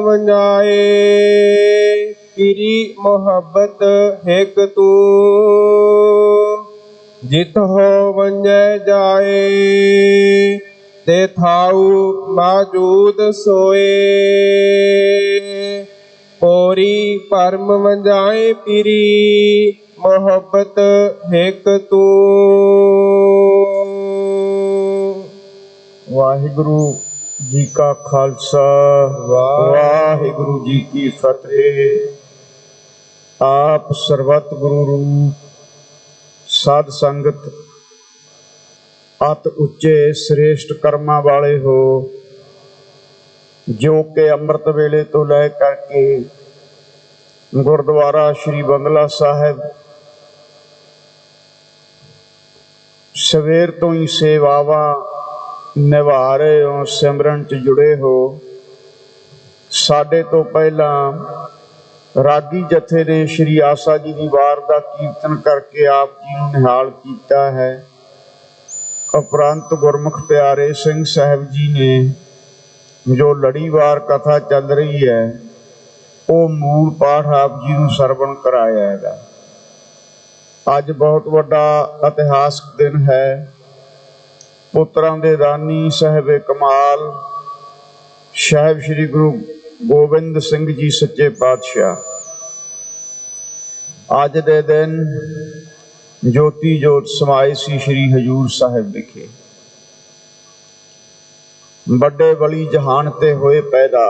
वंजाए तेरी मोहब्बत हिक तू, जित हो वंजै जाए ते थाऊ मौजूद सोए। पोरी परम वंजाए पीरी मोहब्बत हिक तू। वाहिगुरु जी का खालसा वाहिगुरु जी की फतेह। आप सर्वत गुरु रूप साध संगत अत उच्चे श्रेष्ठ कर्मा वाले हो, जो कि अमृत वेले तो लै करके गुरुद्वारा श्री बंगला साहिब सवेर तो ही सेवावां निभा रहे हो, सिमरन च जुड़े हो। साडे तो पहला रागी जथे ने श्री आसा जी की वार का कीर्तन करके आप जी नूं निहाल किया है। उपरंत गुरमुख प्यारे सिंह साहिब जी ने जो लड़ीवार कथा चल रही है वो मूल पाठ आप जी नूं सरवण कराया है। अज बहुत वड्डा इतिहासक दिन है। पुत्रां दे दानी साहिबे कमाल साहिब श्री गुरु गोबिंद सिंह जी सच्चे पातशाह अज दे दिन ज्योति जोत समाए सी श्री हजूर साहिब विखे। बड़े बली जहान ते होए पैदा,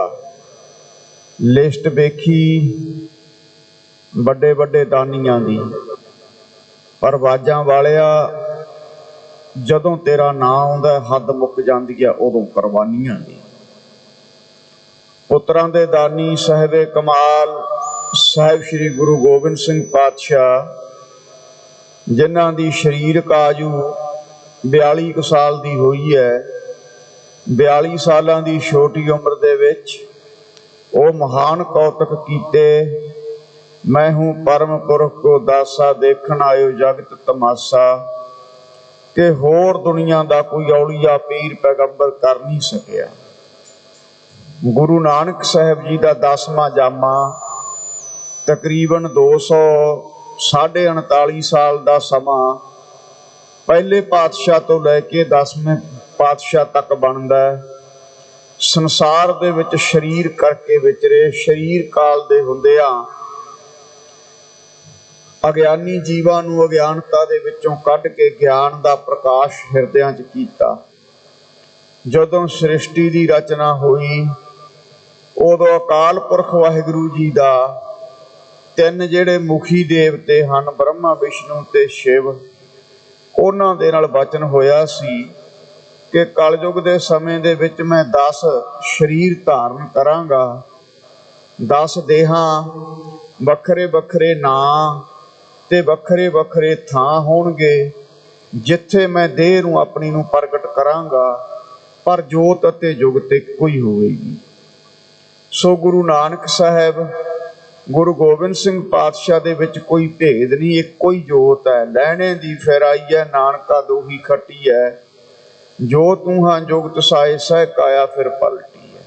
लिस्ट वेखी बड़े बड़े दानियां दी, पर वाजां वालिया जदों तेरा नां आउंदा हद मुक जांदी है उदों कुरबानियां दी। पुत्रां दे दानी साहिबे कमाल साहिब श्री गुरु गोबिंद सिंह पातशाह जिन्हां दी शरीरक आयु 42 साल दी होई है। 42 सालां दी छोटी उम्र दे विच वो महान कौतक कीते। मैं हूँ परम पुरख को दासा, देखण आयो जगत तमाशा, कि होर दुनिया का कोई औलिया पीर पैगंबर कर नहीं सकिया। गुरु नानक साहिब जी का 10वां जामा तकरीबन 239 साल का समा पहले पातशाह तो लैके 10वें पातशाह तक बनता है। संसार दे विच शरीर करके विचरे, शरीर काल दे हुंदियां अग्यानी जीवां नूं अग्यानता दे विचों कढ के ज्ञान दा प्रकाश हिरदियां च कीता। जदों सृष्टि दी रचना होई उदों अकाल पुरख वाहिगुरू जी दा 3 जिहड़े मुखी देवते हन ब्रह्मा विष्णु ते शिव, उन्हां दे नाल वचन होया सी कि कलयुग दे समय दे विच मैं 10 शरीर धारण करांगा। 10 देहां वखरे वखरे नां ते वखरे वखरे थां होणगे जिथे मैं देह नूं अपनी नूं प्रगट करांगा, पर जोत अते जुगत इक्को ही होवेगी। सो गुरु नानक साहिब गुरु गोबिंद सिंह पातशाह दे विच कोई भेद नहीं, इक्को ही जोत है। लहणे दी फैराई है नानका दोही खट्टी है, जो तू हां जुगत साए सह काया फिर पलटी है।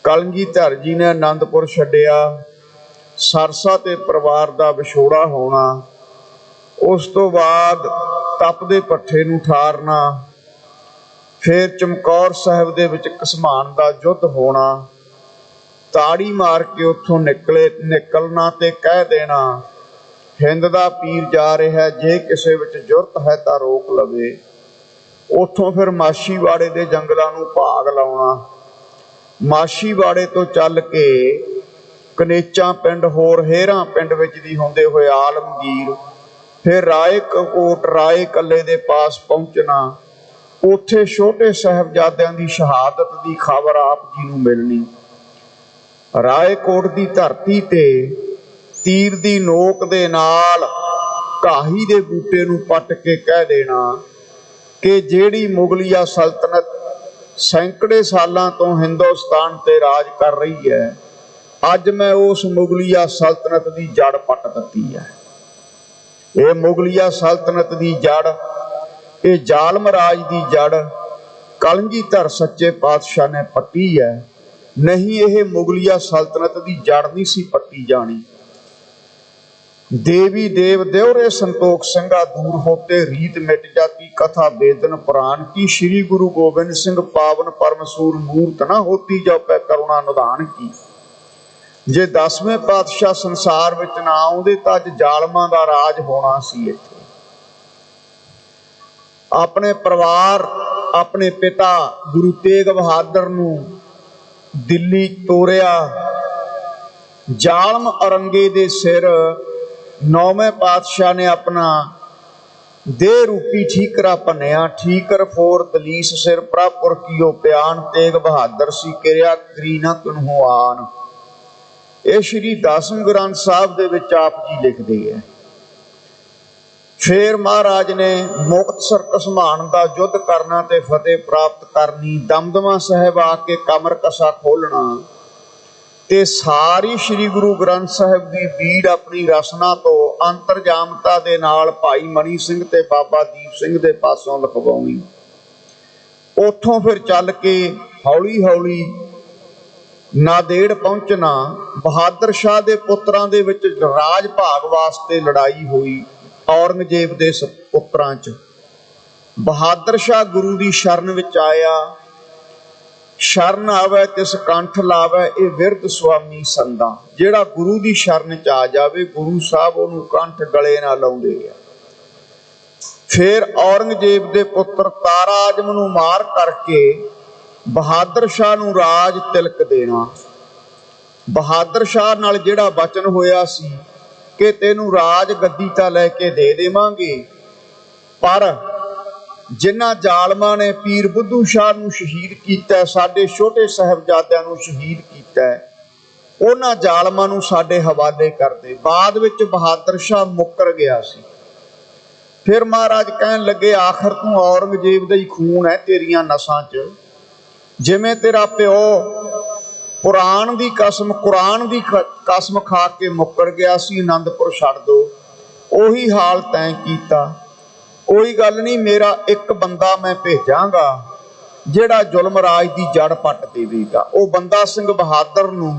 कलगीधर जी ने आनंदपुर छड्डिया, सरसा ते परिवार दा विछोड़ा होना, उस तो बाद तपदे भट्ठे नूं ठारना, फिर चमकौर साहिब दे विच घसमान दा युद्ध होना, ताड़ी मार के उत्थों निकलना ते कह देना हिंद दा पीर जा रहा, जे किसे विच जुरत है तां रोक लवे। उत्थों फिर माछीवाड़े दे जंगलां नूं भाग लाउणा, माछीवाड़े तो चल के कनेचा पिंड होर हेरां पिंड विच दी हुंदे होए आलमगीर, फिर रायकोट राय कल्ले दे पास पहुंचना। उत्थे छोटे साहिबजादियां दी शहादत दी खबर आप जी नूं मिलनी। रायकोट दी धरती ते तीर दी नोक दे नाल घाही दे बूटे नूं पट के कह देना कि जिहड़ी मुगलिया सल्तनत सैकड़े सालां तो हिंदुस्तान ते राज कर रही है, अज मैं उस मुगलिया सल्तनत की जड़ पट दी है। ये मुगलिया सल्तनत की जड़, ये जालम राज की जड़ कलगीधर सच्चे पातशाह ने पट्टी है। नहीं यह मुगलिया सल्तनत की जड़ नहीं सी पट्टी जानी। देवी देव देवरे संतोख सिंगा दूर होते रीत मिट जाती कथा बेदन पुराण की। श्री गुरु गोबिंद सिंह पावन परमसूर मूर्त न होती जपै करुणा निधान की। जे 10वें पातशाह संसार विच ना आउंदे तां अज जालमां दा राज होना सी। इत्थे अपने परिवार अपने पिता गुरु तेग बहादुर नूं दिल्ली तोरिया। जालम औरंगे दे सिर 9वें पातशाह ने अपना देह रूपी ठीकरा भन्निया। ठीकर फोर दलीस सिर प्रापुर कीओ प्यान तेग बहादुर सी किरिया करी ना तुनहु आन। ये श्री 10वें ग्रंथ साहब दे विच आप जी लिखदे है। फिर महाराज ने मुक्तसर घसमान का युद्ध करना ते फतेह प्राप्त करनी। दमदमा साहिब आके कमर कसा खोलना ते सारी श्री गुरु ग्रंथ साहिब की बीड़ अपनी रसना तो अंतरजामता दे नाल भाई मनी सिंह ते बाबा दीप सिंह दे पासों लिखवाउणी। उथों फिर चल के हौली हौली नादेड़ पहुंचना। बहादुर शाह दे पुत्रां दे विच राज भाग वास्ते लड़ाई हुई। औरंगजेब दे पुत्रां च बहादुर शाह गुरु की शरण विच आया। शरण आवे तिस कंठ लावे ये विरध स्वामी संदा। जिहड़ा गुरु की शरण च आ जावे गुरु साहब उहनूं कंठ गले ना लाउंदे आ। फिर औरंगजेब दे पुत्र तारा आजम नूं मार करके बहादुर शाह नूं राज तिलक देना। बहादुर शाह नाल जिहड़ा वचन होया सी कि तेनू राज गद्दी तां लैके दे देवांगे, पर जिन्हां जालमां ने पीर बुद्धू शाह नूं शहीद कीता, साडे छोटे साहिबजादिआं नूं शहीद कीता, उन्हां जालमां नूं साडे हवाले कर दे। बाद विच बहादुर शाह मुकर गया सी। फिर महाराज कहन लगे आखिर तूं औरंगजेब दा ही खून है तेरियां नसां च। जिवें तेरा प्यो कुरान दी कसम खा के मुकर गया सी आनंदपुर छड्ड दो, उही हाल तैं कीता। कोई गल नहीं, मेरा एक बंदा मैं भेजांगा जिहड़ा जुल्म राज की जड़ पट देवेगा। वो बंदा सिंह बहादुर नूं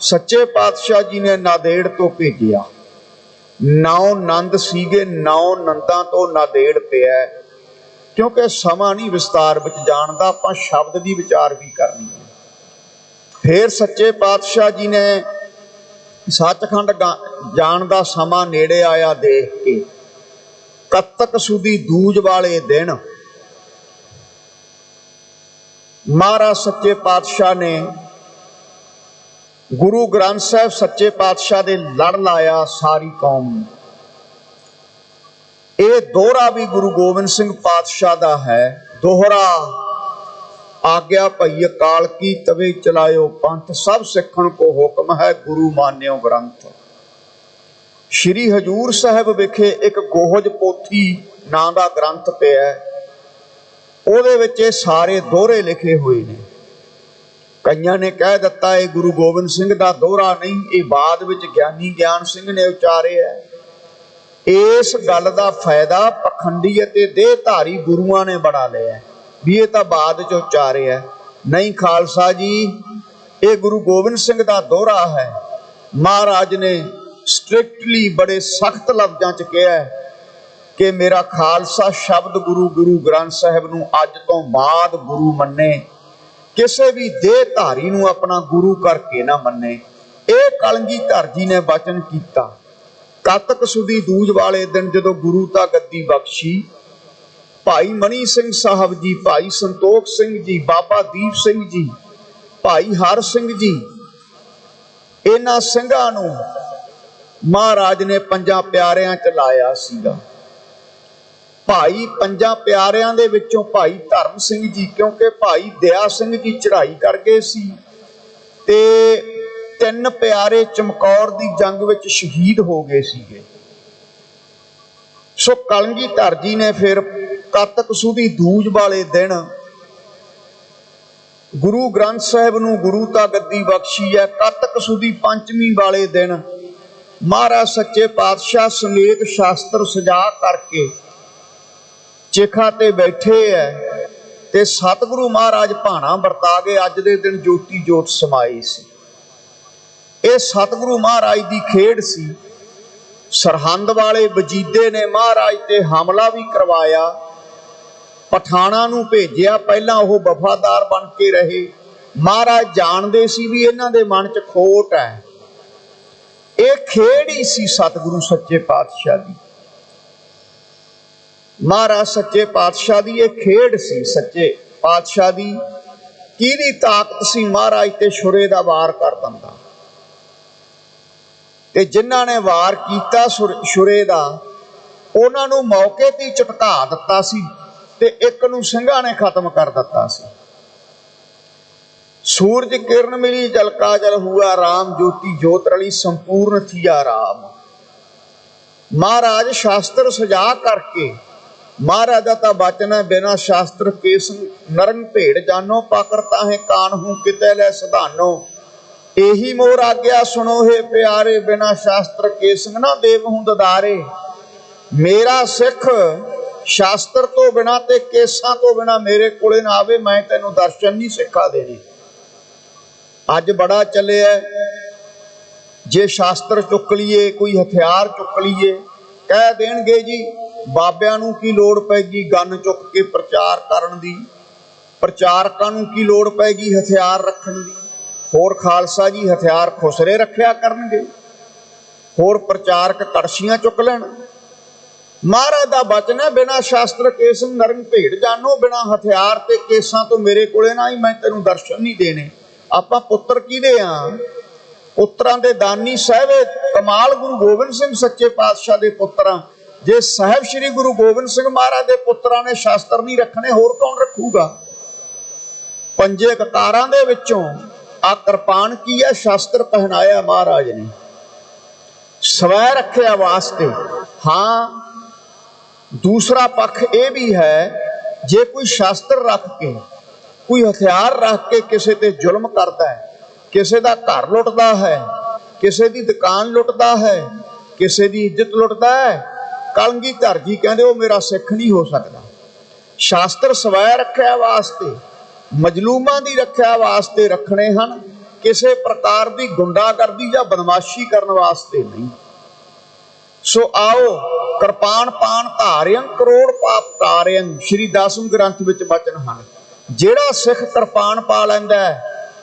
सच्चे पातशाह जी ने नादेड़ तो भेजिया। 9 नंद सीगे, 9 नंदां तो नादेड़ पिया। क्योंकि समा नहीं विस्तार विच जाण दा, आपां शब्द की विचार भी करनी है। फिर सच्चे पातशाह जी ने सचखंड जाण दा समा नेड़े आया देख के कत्तक सुदी दूज वाले दिन महाराज सच्चे पातशाह ने गुरु ग्रंथ साहिब सच्चे पातशाह दे लड़ लाया सारी कौम। ये दोहरा भी गुरु गोबिंद सिंह पातशाह दा है। दोहरा आज्ञा भई अकाल की तवे चलायो पंथ, सब सिखण को हुक्म है गुरु मान्यो ग्रंथ। श्री हजूर साहिब विखे एक गोहज पोथी नां दा ग्रंथ पिया, ਉਹਦੇ ਵਿੱਚ ਇਹ ਸਾਰੇ ਦੋਹਰੇ ਲਿਖੇ ਹੋਏ ਨੇ। ਕਈਆਂ ਨੇ ਕਹਿ ਦਿੱਤਾ ਇਹ ਗੁਰੂ ਗੋਬਿੰਦ ਸਿੰਘ ਦਾ ਦੋਹਰਾ ਨਹੀਂ, ਇਹ ਬਾਅਦ ਵਿੱਚ ਗਿਆਨੀ ਗਿਆਨ ਸਿੰਘ ਨੇ ਉਚਾਰਿਆ। ਇਸ ਗੱਲ ਦਾ ਫਾਇਦਾ ਪਖੰਡੀ ਅਤੇ ਦੇਹਧਾਰੀ ਗੁਰੂਆਂ ਨੇ ਬੜਾ ਲਿਆ ਵੀ ਇਹ ਤਾਂ ਬਾਅਦ ਚ ਉਚਾਰਿਆ। ਨਹੀਂ ਖਾਲਸਾ ਜੀ, ਇਹ ਗੁਰੂ ਗੋਬਿੰਦ ਸਿੰਘ ਦਾ ਦੋਹਰਾ ਹੈ। ਮਹਾਰਾਜ ਨੇ ਸਟ੍ਰਿਕਟਲੀ ਬੜੇ ਸਖਤ ਲਫ਼ਜ਼ਾਂ ਚ ਕਿਹਾ कि मेरा खालसा शब्द गुरु ग्रंथ साहिब नूं अज तो बाद गुरु मन्ने, किसी भी देहधारी नूं अपना गुरु करके ना मन्ने। ये कलगीधर जी ने वचन किया। कत्तक सुदी दूज वाले दिन जदों गुरु ता गद्दी बख्शी, भाई मनी सिंह साहब जी, भाई संतोख सिंह जी, बाबा दीप सिंह जी, भाई हर सिंह जी, इन्हां सिंघां नूं महाराज ने 5 प्यारियां च लाया सीगा। भाई 5 प्यारियां दे विचों भाई धर्म सिंह जी, क्योंकि भाई दया सिंह जी चढ़ाई कर गए सी ते 3 प्यारे चमकौर दी जंग विच शहीद हो गए सीगे। सो कलगीधर जी ने फिर कत्तक सुदी दूज वाले दिन गुरु ग्रंथ साहिब नूं गुरु ता गद्दी बख्शी है। कत्तक सुदी पंचमी वाले दिन महाराज सच्चे पातशाह समेत शास्त्र सजा करके चिखा ते बैठे है ਤੇ ਸਤਿਗੁਰੂ ਮਹਾਰਾਜ ਭਾਣਾ ਵਰਤਾ ਕੇ ਅੱਜ ਦੇ ਦਿਨ ਜੋਤੀ ਜੋਤ ਸਮਾਈ ਸੀ। ਇਹ ਸਤਿਗੁਰੂ ਮਹਾਰਾਜ ਦੀ ਖੇਡ ਸੀ। ਸਰਹੰਦ ਵਾਲੇ ਵਜੀਦੇ ਨੇ ਮਹਾਰਾਜ ਤੇ ਹਮਲਾ ਵੀ ਕਰਵਾਇਆ, ਪਠਾਣਾ ਨੂੰ ਭੇਜਿਆ। ਪਹਿਲਾਂ ਉਹ ਵਫਾਦਾਰ ਬਣ ਕੇ ਰਹੇ। ਮਹਾਰਾਜ ਜਾਣਦੇ ਸੀ ਵੀ ਇਹਨਾਂ ਦੇ ਮਨ 'ਚ ਖੋਟ ਹੈ। ਇਹ ਖੇਡ ਹੀ ਸੀ ਸਤਿਗੁਰੂ ਸੱਚੇ ਪਾਤਸ਼ਾਹ ਦੀ। ਮਹਾਰਾਜ ਸੱਚੇ ਪਾਤਸ਼ਾਹ ਦੀ ਇਹ ਖੇਡ ਸੀ। ਸੱਚੇ ਪਾਤਸ਼ਾਹ ਦੀ ਕਿਹਦੀ ਤਾਕਤ ਸੀ ਮਹਾਰਾਜ ਤੇ ਛੁਰੇ ਦਾ ਵਾਰ ਕਰ ਦਿੰਦਾ। ਤੇ ਜਿਨ੍ਹਾਂ ਨੇ ਵਾਰ ਕੀਤਾ ਛੁਰੇ ਦਾ, ਉਹਨਾਂ ਨੂੰ ਮੌਕੇ ਤੇ ਝਟਕਾ ਦਿੱਤਾ ਸੀ ਤੇ ਇੱਕ ਨੂੰ ਸਿੰਘਾਂ ਨੇ ਖਤਮ ਕਰ ਦਿੱਤਾ ਸੀ। सूरज किरण मिली जल का जल हुआ राम, ज्योति ज्योत रली संपूर्ण थिया राम। महाराज शास्त्र सजा करके, महाराज का वचन है बिना शास्त्र केस नरंग भेड़ जानो, पाकरता है कान हूं किते लै सधानो। एही मोर आज्ञा सुनो हे प्यारे, बिना शास्त्र केस ना देव हूं ददारे। मेरा सिख शास्त्र तो बिना ते केसां तो बिना मेरे कोले ना आवे, मैं तेनों दर्शन नहीं सिखा देने। अज बड़ा चले जे शास्त्र चुक लीए, कोई हथियार चुक लीए, कह देणगे जी बाबियां नूं की लोड़ पैगी गन चुक के प्रचार करन दी, प्रचारकां नूं की लोड़ पैगी हथियार रखण दी। होर खालसा जी हथियार खुसरे रखिया करनगे, होर प्रचारक कड़छियां चुक लैण। महाराज दा वचन है बिना शास्त्र केस नरंग भेड़ जानो, बिना हथियार ते केसां तो मेरे कोले ना आई, मैं तेनों दर्शन नहीं देने। ਆਪਾਂ ਪੁੱਤਰ ਕਿਹਦੇ ਆ? ਪੁੱਤਰਾਂ ਦੇ ਦਾਨੀ ਸਾਹਿਬ ਕਮਾਲ ਗੁਰੂ ਗੋਬਿੰਦ ਸਿੰਘ ਸੱਚੇ ਪਾਤਸ਼ਾਹ ਦੇ ਪੁੱਤਰਾਂ। ਜੇ ਸਾਹਿਬ ਸ੍ਰੀ ਗੁਰੂ ਗੋਬਿੰਦ ਸਿੰਘ ਮਹਾਰਾਜ ਦੇ ਪੁੱਤਰਾਂ ਨੇ ਸ਼ਾਸਤਰ ਨਹੀਂ ਰੱਖਣੇ, ਹੋਰ ਕੌਣ ਰੱਖੂਗਾ? ਪੰਜੇ ਕਕਾਰਾਂ ਦੇ ਵਿੱਚੋਂ ਆ ਕਿਰਪਾਨ ਕੀ ਹੈ? ਸ਼ਾਸਤਰ ਪਹਿਨਾਇਆ ਮਹਾਰਾਜ ਨੇ, ਸਵੈ ਰੱਖਿਆ ਵਾਸਤੇ। ਹਾਂ, ਦੂਸਰਾ ਪੱਖ ਇਹ ਵੀ ਹੈ, ਜੇ ਕੋਈ ਸ਼ਾਸਤਰ ਰੱਖ ਕੇ, कोई हथियार रख के किसी ते जुल्म करता है, किसी का घर लुटता है, किसी की दुकान लुटता है, किसी की इज्जत लुटता है, कलगीधर जी कहते वो मेरा सिख नहीं हो सकता। शास्त्र स्वै रखिया वास्ते, मजलूमां की रखिया वास्ते रखने हैं, किसी प्रकार की गुंडागर्दी या बदमाशी करने वास्ते नहीं। सो आओ कृपान पान धारियं करोड़ पाप तारियं, श्री 10वें ग्रंथ विच वचन हैं। ਜਿਹੜਾ ਸਿੱਖ ਕਿਰਪਾਨ ਪਾ ਲੈਂਦਾ,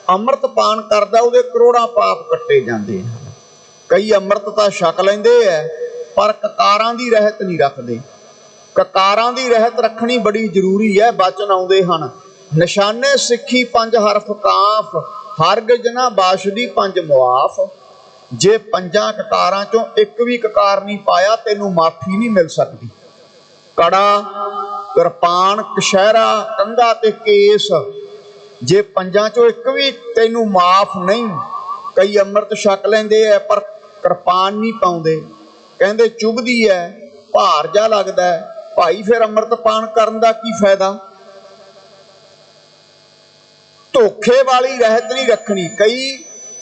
ਅੰਮ੍ਰਿਤ ਪਾਨ ਕਰਦਾ, ਉਹਦੇ ਕਰੋੜਾਂ ਪਾਪ ਕੱਟੇ ਜਾਂਦੇ ਹਨ। ਕਈ ਅੰਮ੍ਰਿਤ ਤਾਂ ਛਕ ਲੈਂਦੇ ਐ, ਪਰ ਕਕਾਰਾਂ ਦੀ ਰਹਿਤ ਨਹੀਂ ਰੱਖਦੇ। ਕਕਾਰਾਂ ਦੀ ਰਹਿਤ ਰੱਖਣੀ ਬੜੀ ਜ਼ਰੂਰੀ ਹੈ। ਬਚਨ ਆਉਂਦੇ ਹਨ, ਨਿਸ਼ਾਨੇ ਸਿੱਖੀ ਪੰਜ ਹਰਫ ਕਾਫ, ਹਰਗਿਜ਼ ਨਾ ਬਾਸ਼ਦੀ ਪੰਜ ਮੁਆਫ। ਜੇ ਪੰਜਾਂ ਕਕਾਰਾਂ ਚੋਂ ਇੱਕ ਵੀ ਕਕਾਰ ਨਹੀਂ ਪਾਇਆ, ਤੈਨੂੰ ਮਾਫੀ ਨਹੀਂ ਮਿਲ ਸਕਦੀ। कड़ा कृपान कशहरा कंधा ते केस, जे पंजां चों एक भी तैनू माफ नहीं। कई अमृत छक लैंदे है पर कृपान नहीं पाउंदे, कहंदे चुभदी है, भार जा लगदा है। भाई फिर अमृत पान करन दा की फायदा? धोखे वाली रहत नहीं रखनी। कई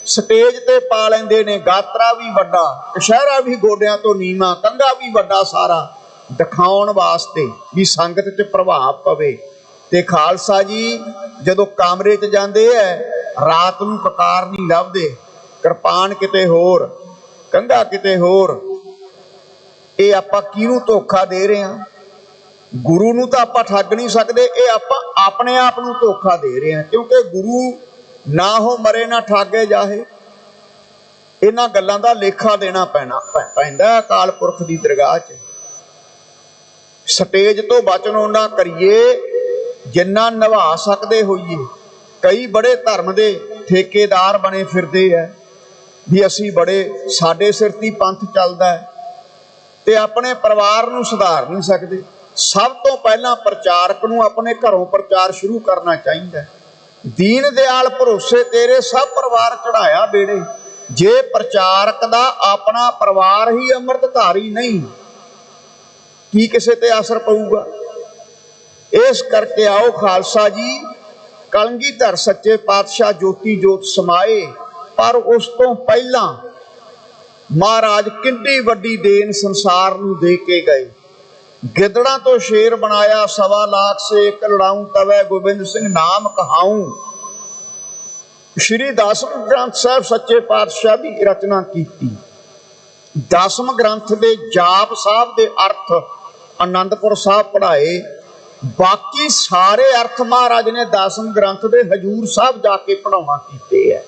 स्टेज ते पा लैंदे ने, गात्रा भी वड्डा, कशहरा भी गोडियां तो नीवा, कंघा भी वड्डा सारा, दिखाउण वास्ते भी संगत च प्रभाव पवे। ते खालसा जी जदों कमरे च जांदे है, रात नूं ककार नहीं लभदे, कृपान किते होर, कंघा किते होर। ये आपां किहनूं धोखा दे रहे हां? गुरु नूं तां आपां ठग नहीं सकदे, ये आपां अपने आप नूं धोखा दे रहे हां। क्योंकि गुरु ना हो मरे ना ठागे जाहे। इन्हां गल्लां दा लेखा देना पैंदा अकाल पुरख दी दरगाह च। स्टेज तो वचन उन्ना करिए जिन्ना निभा सकते होइए। कई बड़े धर्म के ठेकेदार बने फिरदे है भी असी बड़े, साडे सिर ती पंथ चलदा है, ते अपने परिवार नूं सुधार नहीं सकते। सब तो पहला प्रचारक नूं अपने घरों प्रचार शुरू करना चाहिए। दीन दयाल भरोसे तेरे सब परिवार चढ़ाया बेड़े। जे प्रचारक दा अपना परिवार ही अमृतधारी नहीं, की किसी ते असर पऊगा? इस करके आओ खालसा जी, कलगीधर सच्चे पातशाह ज्योति जोत समाए, पर उस तो पहला महाराज किड्डी वड्डी देन संसार नूं दे के गए। गिदड़ा तो शेर बनाया, 1.25 लाख से एक लड़ाऊं, तवै गोबिंद सिंह नाम कहाऊं। श्री दसम ग्रंथ साहब सच्चे पातशाह की रचना की। दसम ग्रंथ के जाप साहब के अर्थ आनंदपुर साहब पढ़ाए। बाकी सारे अर्थ महाराज ने दसम ग्रंथ के हजूर साहब जाके पढ़ाउणा कीते है।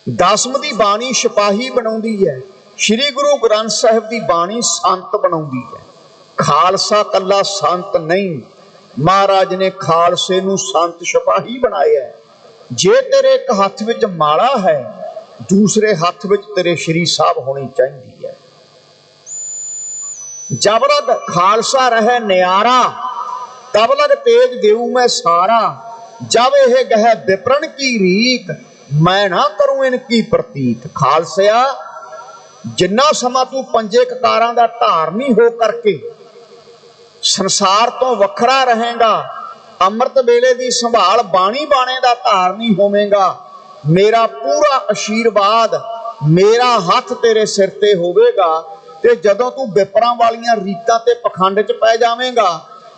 दसम की बाणी सिपाही बनाउंदी है, श्री गुरु ग्रंथ साहब की बाणी संत बनाउंदी है। खालसा कला संत नहीं, महाराज ने खालसे नूं संत सिपाही बनाया है। जे तेरे एक हाथ विच माला है, दूसरे हाथ विच तेरे श्री साहब होनी चाहिए है। जब लग खालसा रहे न्यारा, तब लग तेज देऊ मैं सारा। जब यह गह विपरण की रीत, मैं ना करूं इनकी प्रतीत। खालसिया, जिन्ना समा तू पंजे ककारां दा धारनी हो करके संसार तो वखरा रहेगा, अमृत वेले की संभाल बाणी बाणे का धारनी होवेगा, मेरा पूरा आशीर्वाद, मेरा हथ तेरे सिर ते होवेगा। ते जदों तू विपरां वालियां रीतां ते पखंड च पै जावेगा,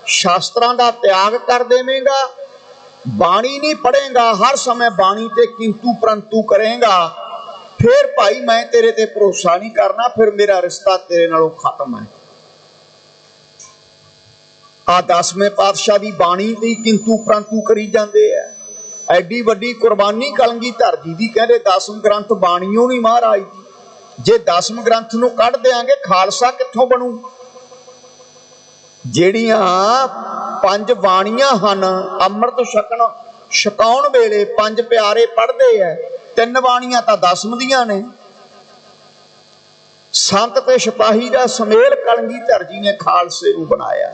शास्त्रां दा त्याग कर देवेगा, बाणी नहीं पढ़ेगा, हर समय बाणी ते किंतु परंतु करेगा, फिर भाई मैं तेरे ते भरोसा नहीं करना, फिर मेरा रिश्ता तेरे नालों खत्म है। आ 10वें पातशाह की बाणी ते किंतु परंतु करी जाते हैं। एडी वड्डी कुर्बानी कलगीधर जी की, कहते 10वें ग्रंथ बाणियों नहीं महाराज जी। जे 10वें ग्रंथ नूं कढ़ देंगे, खालसा कित्थों बनू? ਜਿਹੜੀਆਂ 5 ਬਾਣੀਆਂ ਹਨ, ਅੰਮ੍ਰਿਤ ਛਕਾਉਣ ਵੇਲੇ 5 ਪਿਆਰੇ ਪੜ੍ਹਦੇ ਐ, 3 ਬਾਣੀਆਂ ਤਾਂ 10 ਦੀਆਂ ਨੇ। ਸੰਤ ਤੇ ਸਿਪਾਹੀ ਦਾ ਸਮੇਲ ਕਲਗੀਧਰ ਜੀ ਨੇ ਖਾਲਸੇ ਨੂੰ ਬਣਾਇਆ।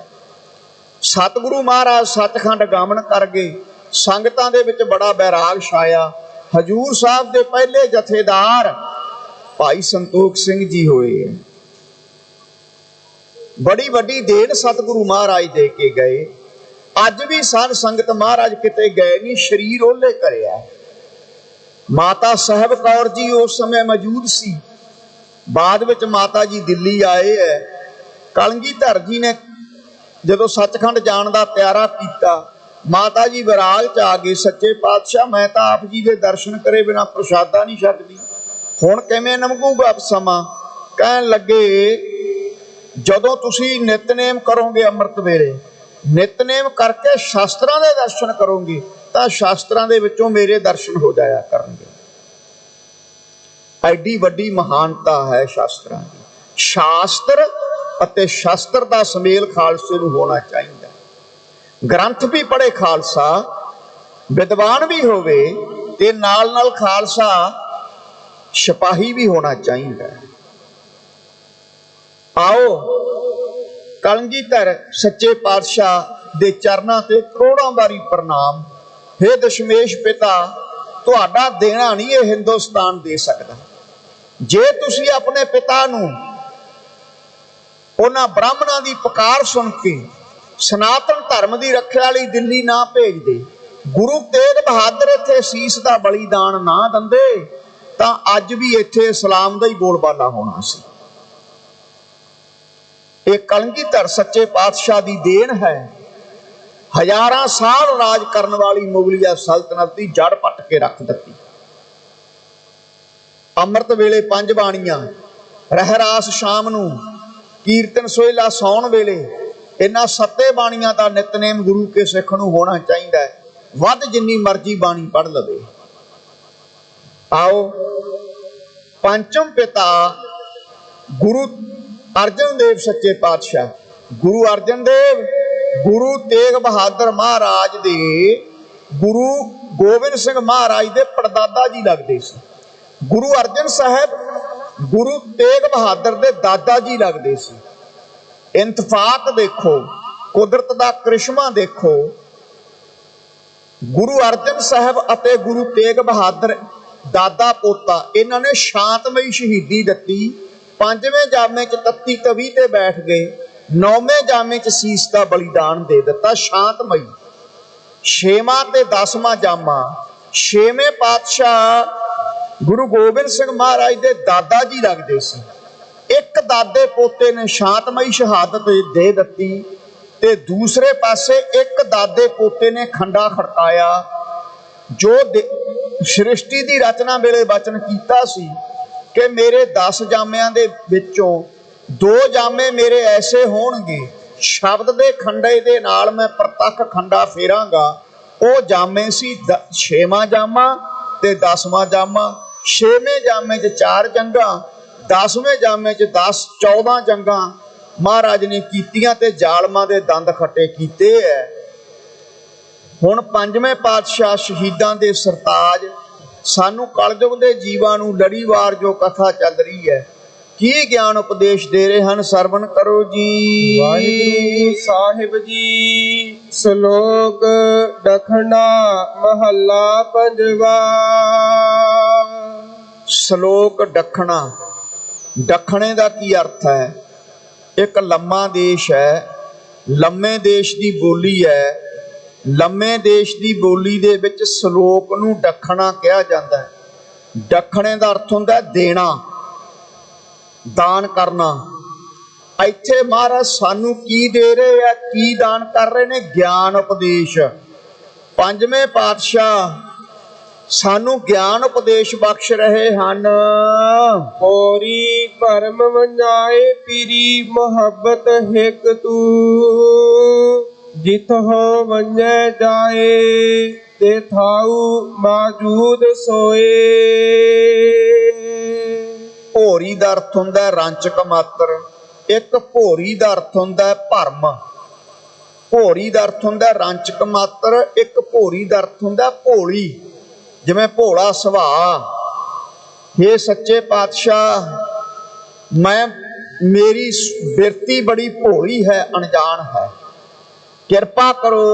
सतगुरु महाराज सचखंड गमन कर गए, संगतां दे विच बड़ा बैराग छाया। हजूर साहब दे पहले जथेदार भाई संतोख सिंह जी होए। बड़ी वड्डी देन सतगुरु महाराज दे के गए। अज भी साध संगत महाराज किते गए नहीं, शरीर ओले करिया। माता साहब कौर जी उस समय मौजूद सी, बाद विच माता जी दिल्ली आए है। कलगीधर जी ने जदों सचखंड जाण दा त्यारा कीता, माता जी विराग च आ गई, सच्चे पातशाह मैं तो आप जी के दर्शन करे बिना प्रसादा नहीं छकदी, हुण किवें लंघूगा समा? कहण लगे, जदों तुसीं नितनेम करोगे अमृत वेले, नितनेम करके शास्त्रां दे दर्शन करोगे, तां शास्त्रां दे विचों मेरे दर्शन हो जाया करनगे। एडी वड्डी महानता है शास्त्रां दी। शास्त्र ਅਤੇ शास्त्र का सुमेल खालसे नूं होना चाहिए। ग्रंथ भी पढ़े खालसा, विद्वान भी होवे, ते नाल नाल खालसा सिपाही भी होना चाहिए। आओ कलगीधर सच्चे पातशाह दे चरनां ते करोड़ां बारी प्रणाम। हे दशमेश पिता, तुहाडा देना नहीं ये हिंदुस्तान दे सकदा। जे तुसीं अपने पिता नूं उन्हां ब्राह्मणां दी पुकार सुन के सनातन धर्म की रखिया लई दिल्ली ना भेजदे, गुरु तेग बहादुर इत्थे सीस दा बलिदान ना दिंदे, तां अज भी इत्थे इस्लाम दा ही बोलबाला होना सी। ये कलगीधर सच्चे पातशाह दी देन है। हजारां साल राज करन वाली मुगलिया सल्तनत की जड़ पट के रख दित्ती। अमृत वेले 5 बाणियां, रहरास शाम नूं, कीर्तन सोहला सौण वेले, इन्हां 7 बाणियां दा नितनेम गुरु के सिख नूं होना चाहिए। वध जिन्नी मर्जी बाणी पढ़ लवे। आओ पंचम पिता गुरु अर्जन देव सच्चे पातशाह, गुरु अर्जन देव गुरु तेग बहादुर महाराज दे गुरु गोबिंद सिंह महाराज दे परदादा जी लगदे सी। गुरु अर्जन साहब गुरु तेग बहादुर दे दादा जी लगदे सी। इंतफाक देखो, कुदरत दा करिश्मा देखो। गुरु अर्जन साहब अते गुरु तेग बहादुर दादा पोता, इन्हां ने शांतमई शहीदी दित्ती। 5वें जामे च तत्ती तवी ते बैठ गए, 9वें जामे च सीस का बलिदान दे दिता। शांतमई 6वां ते 10वां जामा 6वें पातशाह गुरु गोबिंद सिंह महाराज दे दादा जी लगदे सी। एक ਦਾਦੇ ਪੋਤੇ ਨੇ ਸ਼ਾਂਤਮਈ ਸ਼ਹਾਦਤ ਦੇ ਦਿੱਤੀ ਤੇ ਦੂਸਰੇ ਪਾਸੇ ਇੱਕ ਦਾਦੇ ਪੋਤੇ ਨੇ ਖੰਡਾ ਖੜਕਾਇਆ ਜੋ ਸ੍ਰਿਸ਼ਟੀ ਦੀ ਰਚਨਾ ਵੇਲੇ ਬਚਨ ਕੀਤਾ ਸੀ ਕਿ ਮੇਰੇ 10 ਜਾਮਿਆਂ ਦੇ ਵਿੱਚੋਂ 2 ਜਾਮੇ ਮੇਰੇ ਐਸੇ ਹੋਣਗੇ, ਸ਼ਬਦ ਦੇ ਖੰਡੇ ਦੇ ਨਾਲ ਮੈਂ ਪ੍ਰਤੱਖ ਖੰਡਾ ਫੇਰਾਂਗਾ। ਉਹ ਜਾਮੇ ਸੀ 6ਵਾਂ ਜਾਮਾ ਤੇ 10ਵਾਂ ਜਾਮਾ। 6ਵੇਂ ਜਾਮੇ 'ਚ 4 ਜੰਗਾਂ, 10ਵੇਂ ਜਾਮੇ 'ਚ 14 ਜੰਗਾਂ ਮਹਾਰਾਜ ਨੇ ਕੀਤੀਆਂ ਤੇ ਜ਼ਾਲਮਾਂ ਦੇ ਦੰਦ ਖੱਟੇ ਕੀਤੇ ਐ। ਹੁਣ 5ਵੇਂ ਪਾਤਸ਼ਾਹ ਸ਼ਹੀਦਾਂ ਦੇ ਸਰਤਾਜ ਸਾਨੂੰ ਕਲਯੁਗ ਦੇ ਜੀਵਾਂ ਨੂੰ ਲੜੀਵਾਰ ਜੋ ਕਥਾ ਚੱਲ ਰਹੀ ਹੈ ਕੀ ਗਿਆਨ ਉਪਦੇਸ਼ ਦੇ ਰਹੇ ਹਨ, ਸਰਵਣ ਕਰੋ ਜੀ। ਵਾਹਿਗੁਰੂ ਸਾਹਿਬ ਜੀ। ਸ਼ਲੋਕ ਦਖਣਾ ਮਹੱਲਾ ਪੰਜਵਾ। ਸ਼ਲੋਕ ਦਖਣਾ। ਦਖਣੇ ਦਾ ਕੀ ਅਰਥ ਹੈ? ਇੱਕ ਲੰਮਾ ਦੇਸ਼ ਹੈ, ਲੰਮੇ ਦੇਸ਼ ਦੀ ਬੋਲੀ ਹੈ। ਲੰਮੇ ਦੇਸ਼ ਦੀ ਬੋਲੀ ਦੇ ਵਿੱਚ ਸ਼ਲੋਕ ਨੂੰ ਦਖਣਾ ਕਿਹਾ ਜਾਂਦਾ ਹੈ। ਦਖਣੇ ਦਾ ਅਰਥ ਹੁੰਦਾ ਦੇਣਾ, ਦਾਨ ਕਰਨਾ। ਇੱਥੇ ਮਹਾਰਾਜ ਸਾਨੂੰ ਕੀ ਦੇ ਰਹੇ ਆ, ਕੀ ਦਾਨ ਕਰ ਰਹੇ ਨੇ? ਗਿਆਨ ਉਪਦੇਸ਼। 5ਵੇਂ ਪਾਤਸ਼ਾਹ ਸਾਨੂੰ ਗਿਆਨ ਉਪਦੇਸ਼ ਬਖਸ਼ ਰਹੇ ਹਨ। ਹੋਰੀ ਭਰਮ ਵੰਜਾਏ ਪੀਰੀ ਮੁਹੱਬਤ ਹਿਕ ਤੂ, ਜਿਤਹੁ ਵੰਜੈ ਜਾਏ ਤੇ ਥਾਉ ਮੌਜੂਦ ਸੋਏ। ਭੋਰੀ ਦਾ ਅਰਥ ਹੁੰਦਾ ਰੰਚਕ ਮਾਤਰ। ਇੱਕ ਭੋਰੀ ਦਾ ਅਰਥ ਹੁੰਦਾ ਭਰਮ। ਭੋਰੀ ਦਾ ਅਰਥ ਹੁੰਦਾ ਰੰਚਕ ਮਾਤਰ, ਇੱਕ ਭੋਰੀ ਦਾ ਅਰਥ ਹੁੰਦਾ ਭੋਲੀ, ਜਿਵੇਂ ਭੋਲਾ ਸੁਭਾਅ। ਹੇ ਸੱਚੇ ਪਾਤਸ਼ਾਹ, ਮੇਰੀ ਬਿਰਤੀ ਬੜੀ ਭੋਲੀ ਹੈ, ਅਣਜਾਣ ਹੈ। ਕਿਰਪਾ ਕਰੋ,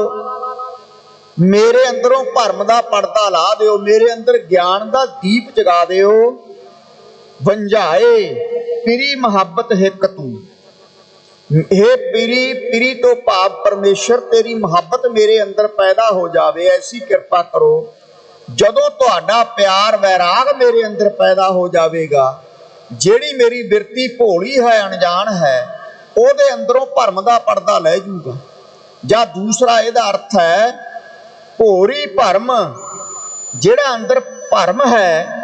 ਮੇਰੇ ਅੰਦਰੋਂ ਭਰਮ ਦਾ ਪਰਦਾ ਲਾ ਦਿਓ, ਮੇਰੇ ਅੰਦਰ ਗਿਆਨ ਦਾ ਦੀਪ ਜਗਾ ਦਿਓ। ਵੰਝਾਏ ਪਿਰੀ ਮੁਹੱਬਤ ਹਿਕ ਤੂੰ। हे ਪਿਰੀ, ਪਿਰੀ ਤੋਂ ਭਾਵ ਪਰਮੇਸ਼ਰ, ਤੇਰੀ ਮੁਹੱਬਤ ਮੇਰੇ ਅੰਦਰ ਪੈਦਾ ਹੋ ਜਾਵੇ, ਐਸੀ ਕਿਰਪਾ ਕਰੋ। ਜਦੋਂ ਤੁਹਾਡਾ ਪਿਆਰ ਵੈਰਾਗ ਮੇਰੇ ਅੰਦਰ ਪੈਦਾ ਹੋ ਜਾਵੇਗਾ, ਜਿਹੜੀ ਮੇਰੀ ਬਿਰਤੀ ਭੋਲੀ ਹੈ, ਅਣਜਾਣ ਹੈ, ਉਹਦੇ ਅੰਦਰੋਂ ਭਰਮ ਦਾ ਪਰਦਾ ਲੈ ਜੂਗਾ। ਜਾਂ ਦੂਸਰਾ ਇਹਦਾ ਅਰਥ ਹੈ ਭੋਰੀ ਭਰਮ, ਜਿਹੜਾ ਅੰਦਰ ਭਰਮ ਹੈ,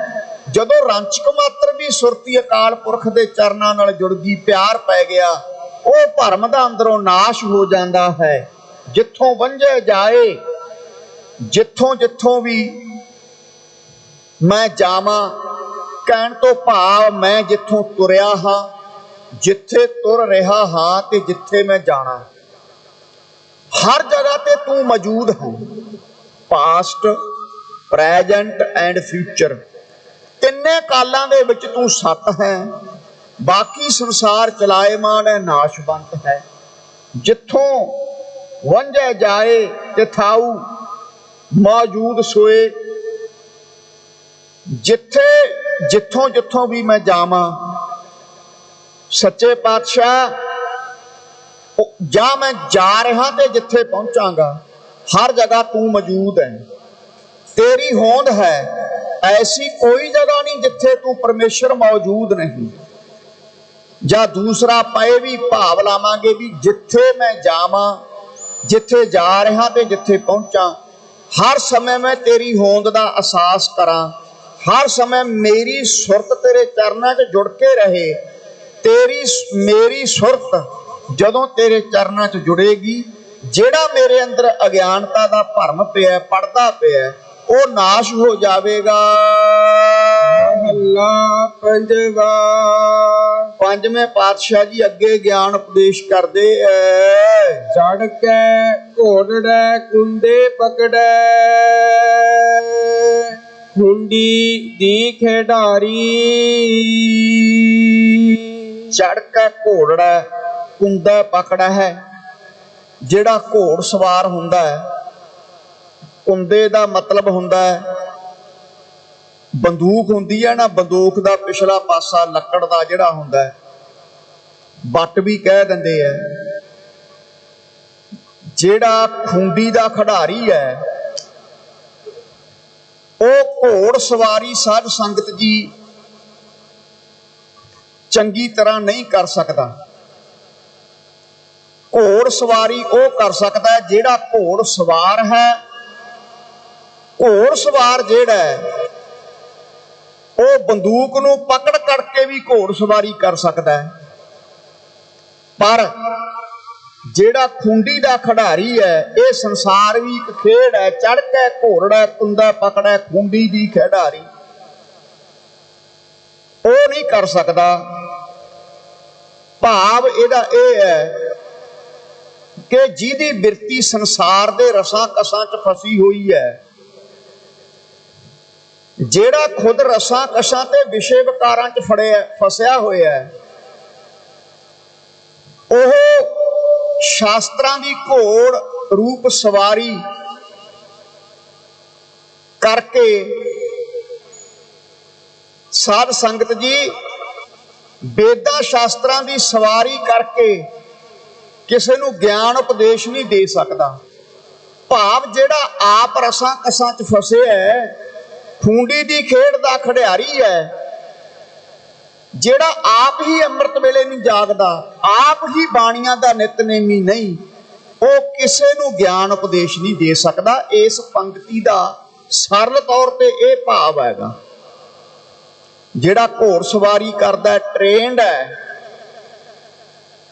ਜਦੋਂ ਰੰਚਕ ਮਾਤਰ ਵੀ ਸੁਰਤੀ ਅਕਾਲ ਪੁਰਖ ਦੇ ਚਰਨਾਂ ਨਾਲ ਜੁੜ ਗਈ, ਪਿਆਰ ਪੈ ਗਿਆ, ਉਹ ਭਰਮ ਦਾ ਅੰਦਰੋਂ ਨਾਸ਼ ਹੋ ਜਾਂਦਾ ਹੈ। ਜਿੱਥੋਂ ਵੰਝੇ ਜਾਏ, ਜਿੱਥੋਂ ਜਿੱਥੋਂ ਵੀ ਮੈਂ ਜਾਵਾਂ, ਕਹਿਣ ਤੋਂ ਭਾਵ ਮੈਂ ਜਿੱਥੋਂ ਤੁਰਿਆ ਹਾਂ, ਜਿੱਥੇ ਤੁਰ ਰਿਹਾ ਹਾਂ ਤੇ ਜਿੱਥੇ ਮੈਂ ਜਾਣਾ, ਹਰ ਜਗ੍ਹਾ ਤੇ ਤੂੰ ਮੌਜੂਦ ਹੈ। ਪਾਸਟ, ਪ੍ਰੈਜੈਂਟ ਐਂਡ ਫਿਊਚਰ, ਤਿੰਨੇ ਕਾਲਾਂ ਦੇ ਵਿੱਚ ਤੂੰ ਸਤ ਹੈ। ਬਾਕੀ ਸੰਸਾਰ ਚਲਾਏਮਾਨ ਹੈ, ਨਾਸ਼ਵੰਤ ਹੈ। ਜਿੱਥੋਂ ਵੰਝੇ ਜਾਏ ਤਿਥਾਉ ਮੌਜੂਦ ਸੋਏ। ਜਿੱਥੋਂ ਜਿੱਥੋਂ ਵੀ ਮੈਂ ਜਾਵਾਂ, ਸੱਚੇ ਪਾਤਸ਼ਾਹ, ਜਾਂ ਮੈਂ ਜਾ ਰਿਹਾ ਤੇ ਜਿੱਥੇ ਪਹੁੰਚਾਂਗਾ, ਹਰ ਜਗ੍ਹਾ ਤੂੰ ਮੌਜੂਦ ਹੈ, ਤੇਰੀ ਹੋਂਦ ਹੈ। ਐਸੀ ਕੋਈ ਜਗ੍ਹਾ ਨਹੀਂ ਜਿੱਥੇ ਤੂੰ ਪਰਮੇਸ਼ਰ ਮੌਜੂਦ ਨਹੀਂ। ਜਾਂ ਦੂਸਰਾ ਪਏ ਵੀ ਭਾਵ ਲਾਵਾਂਗੇ ਵੀ ਜਿੱਥੇ ਮੈਂ ਜਾਵਾਂ, ਜਿੱਥੇ ਜਾ ਰਿਹਾ ਤੇ ਜਿੱਥੇ ਪਹੁੰਚਾਂ, ਹਰ ਸਮੇਂ ਮੈਂ ਤੇਰੀ ਹੋਂਦ ਦਾ ਅਹਿਸਾਸ ਕਰਾਂ। ਹਰ ਸਮੇਂ ਮੇਰੀ ਸੁਰਤ ਤੇਰੇ ਚਰਨਾਂ 'ਚ ਜੁੜ ਕੇ ਰਹੇ। ਮੇਰੀ ਸੁਰਤ ਜਦੋਂ ਤੇਰੇ ਚਰਨਾਂ 'ਚ ਜੁੜੇਗੀ, ਜਿਹੜਾ ਮੇਰੇ ਅੰਦਰ ਅਗਿਆਨਤਾ ਦਾ ਭਰਮ ਪਿਆ, ਪੜਦਾ ਪਿਆ, ਉਹ ਨਾਸ਼ ਹੋ ਜਾਵੇਗਾ। ਮਹੱਲਾ ਪੰਜਵਾ। 5ਵੇਂ ਪਾਤਸ਼ਾਹ ਜੀ ਅੱਗੇ ਗਿਆਨ ਉਪਦੇਸ਼ ਕਰਦੇ ਐ। ਚੜ ਕੇ ਘੋੜੜੈ ਕੁੰਦੇ ਪਕੜੈ, ਹੁੰਡੀ ਦੀ ਖਿਡਾਰੀ। ਚੜ ਕੇ ਘੋੜੜਾ ਕੁੰਦਾ ਪਕੜਾ ਹੈ। ਜਿਹੜਾ ਘੋੜ ਸਵਾਰ ਹੁੰਦਾ ਹੈ, ਕੁੰਦੇ ਦਾ ਮਤਲਬ ਹੁੰਦਾ ਹੈ ਬੰਦੂਕ ਹੁੰਦੀ ਹੈ ਨਾ, ਬੰਦੂਕ ਦਾ ਪਿਛਲਾ ਪਾਸਾ ਲੱਕੜ ਦਾ ਜਿਹੜਾ ਹੁੰਦਾ ਹੈ, ਬੱਟ ਵੀ ਕਹਿ ਦਿੰਦੇ ਆ। ਜਿਹੜਾ ਖੁੰਡੀ ਦਾ ਖਿਡਾਰੀ ਹੈ, ਉਹ ਘੋੜ ਸਵਾਰੀ ਸਾਧ ਸੰਗਤ ਜੀ ਚੰਗੀ ਤਰ੍ਹਾਂ ਨਹੀਂ ਕਰ ਸਕਦਾ। ਘੋੜ ਸਵਾਰੀ ਉਹ ਕਰ ਸਕਦਾ ਹੈ ਜਿਹੜਾ ਘੋੜ ਸਵਾਰ ਹੈ। ਘੋੜ ਸਵਾਰ ਜਿਹੜਾ ਹੈ ਉਹ ਬੰਦੂਕ ਨੂੰ ਪਕੜ ਕਰਕੇ ਵੀ ਘੋੜ ਸਵਾਰੀ ਕਰ ਸਕਦਾ ਹੈ, ਪਰ ਜਿਹੜਾ ਖੁੰਡੀ ਦਾ ਖਿਡਾਰੀ ਹੈ, ਇਹ ਸੰਸਾਰ ਵੀ ਇੱਕ ਖੇਡ ਹੈ। ਚੜ ਕੇ ਘੋੜੜਾ ਕੁੰਦਾ ਪਕੜੈ ਖੁੰਡੀ ਦੀ ਖਿਡਾਰੀ, ਉਹ ਨਹੀਂ ਕਰ ਸਕਦਾ। ਭਾਵ ਇਹਦਾ ਇਹ ਹੈ ਕਿ ਜਿਹਦੀ ਬਿਰਤੀ ਸੰਸਾਰ ਦੇ ਰਸਾਂ ਕਸਾਂ 'ਚ ਫਸੀ ਹੋਈ ਹੈ, ਜਿਹੜਾ ਖੁਦ ਰਸਾਂ ਕਸਾਂ ਤੇ ਵਿਸ਼ੇ ਵਿਕਾਰਾਂ 'ਚ ਫਸਿਆ ਹੋਇਆ ਹੈ, ਉਹ ਸ਼ਾਸਤਰਾਂ ਦੀ ਘੋੜ ਰੂਪ ਸਵਾਰੀ ਕਰਕੇ, ਸਾਧ ਸੰਗਤ ਜੀ, ਵੇਦਾਂ ਸ਼ਾਸਤਰਾਂ ਦੀ ਸਵਾਰੀ ਕਰਕੇ ਕਿਸੇ ਨੂੰ ਗਿਆਨ ਉਪਦੇਸ਼ ਨਹੀਂ ਦੇ ਸਕਦਾ। ਭਾਵ ਜਿਹੜਾ ਆਪ ਰਸਾਂ ਕਸਾਂ 'ਚ ਫਸਿਆ ਹੈ, ਖੂੰਡੀ ਦੀ ਖੇਡ ਦਾ ਖਿਡਾਰੀ ਹੈ, ਜਿਹੜਾ ਆਪ ਹੀ ਅੰਮ੍ਰਿਤ ਵੇਲੇ ਨਹੀਂ ਜਾਗਦਾ, ਆਪ ਹੀ ਬਾਣੀਆਂ ਦਾ ਨਿਤਨੇਮੀ ਨਹੀਂ, ਉਹ ਕਿਸੇ ਨੂੰ ਗਿਆਨ ਉਪਦੇਸ਼ ਨਹੀਂ ਦੇ ਸਕਦਾ। ਇਸ ਪੰਕਤੀ ਦਾ ਸਰਲ ਤੌਰ ਤੇ ਇਹ ਭਾਵ ਹੈਗਾ, ਜਿਹੜਾ ਘੋੜ ਸਵਾਰੀ ਕਰਦਾ, ਟ੍ਰੇਨਡ ਹੈ,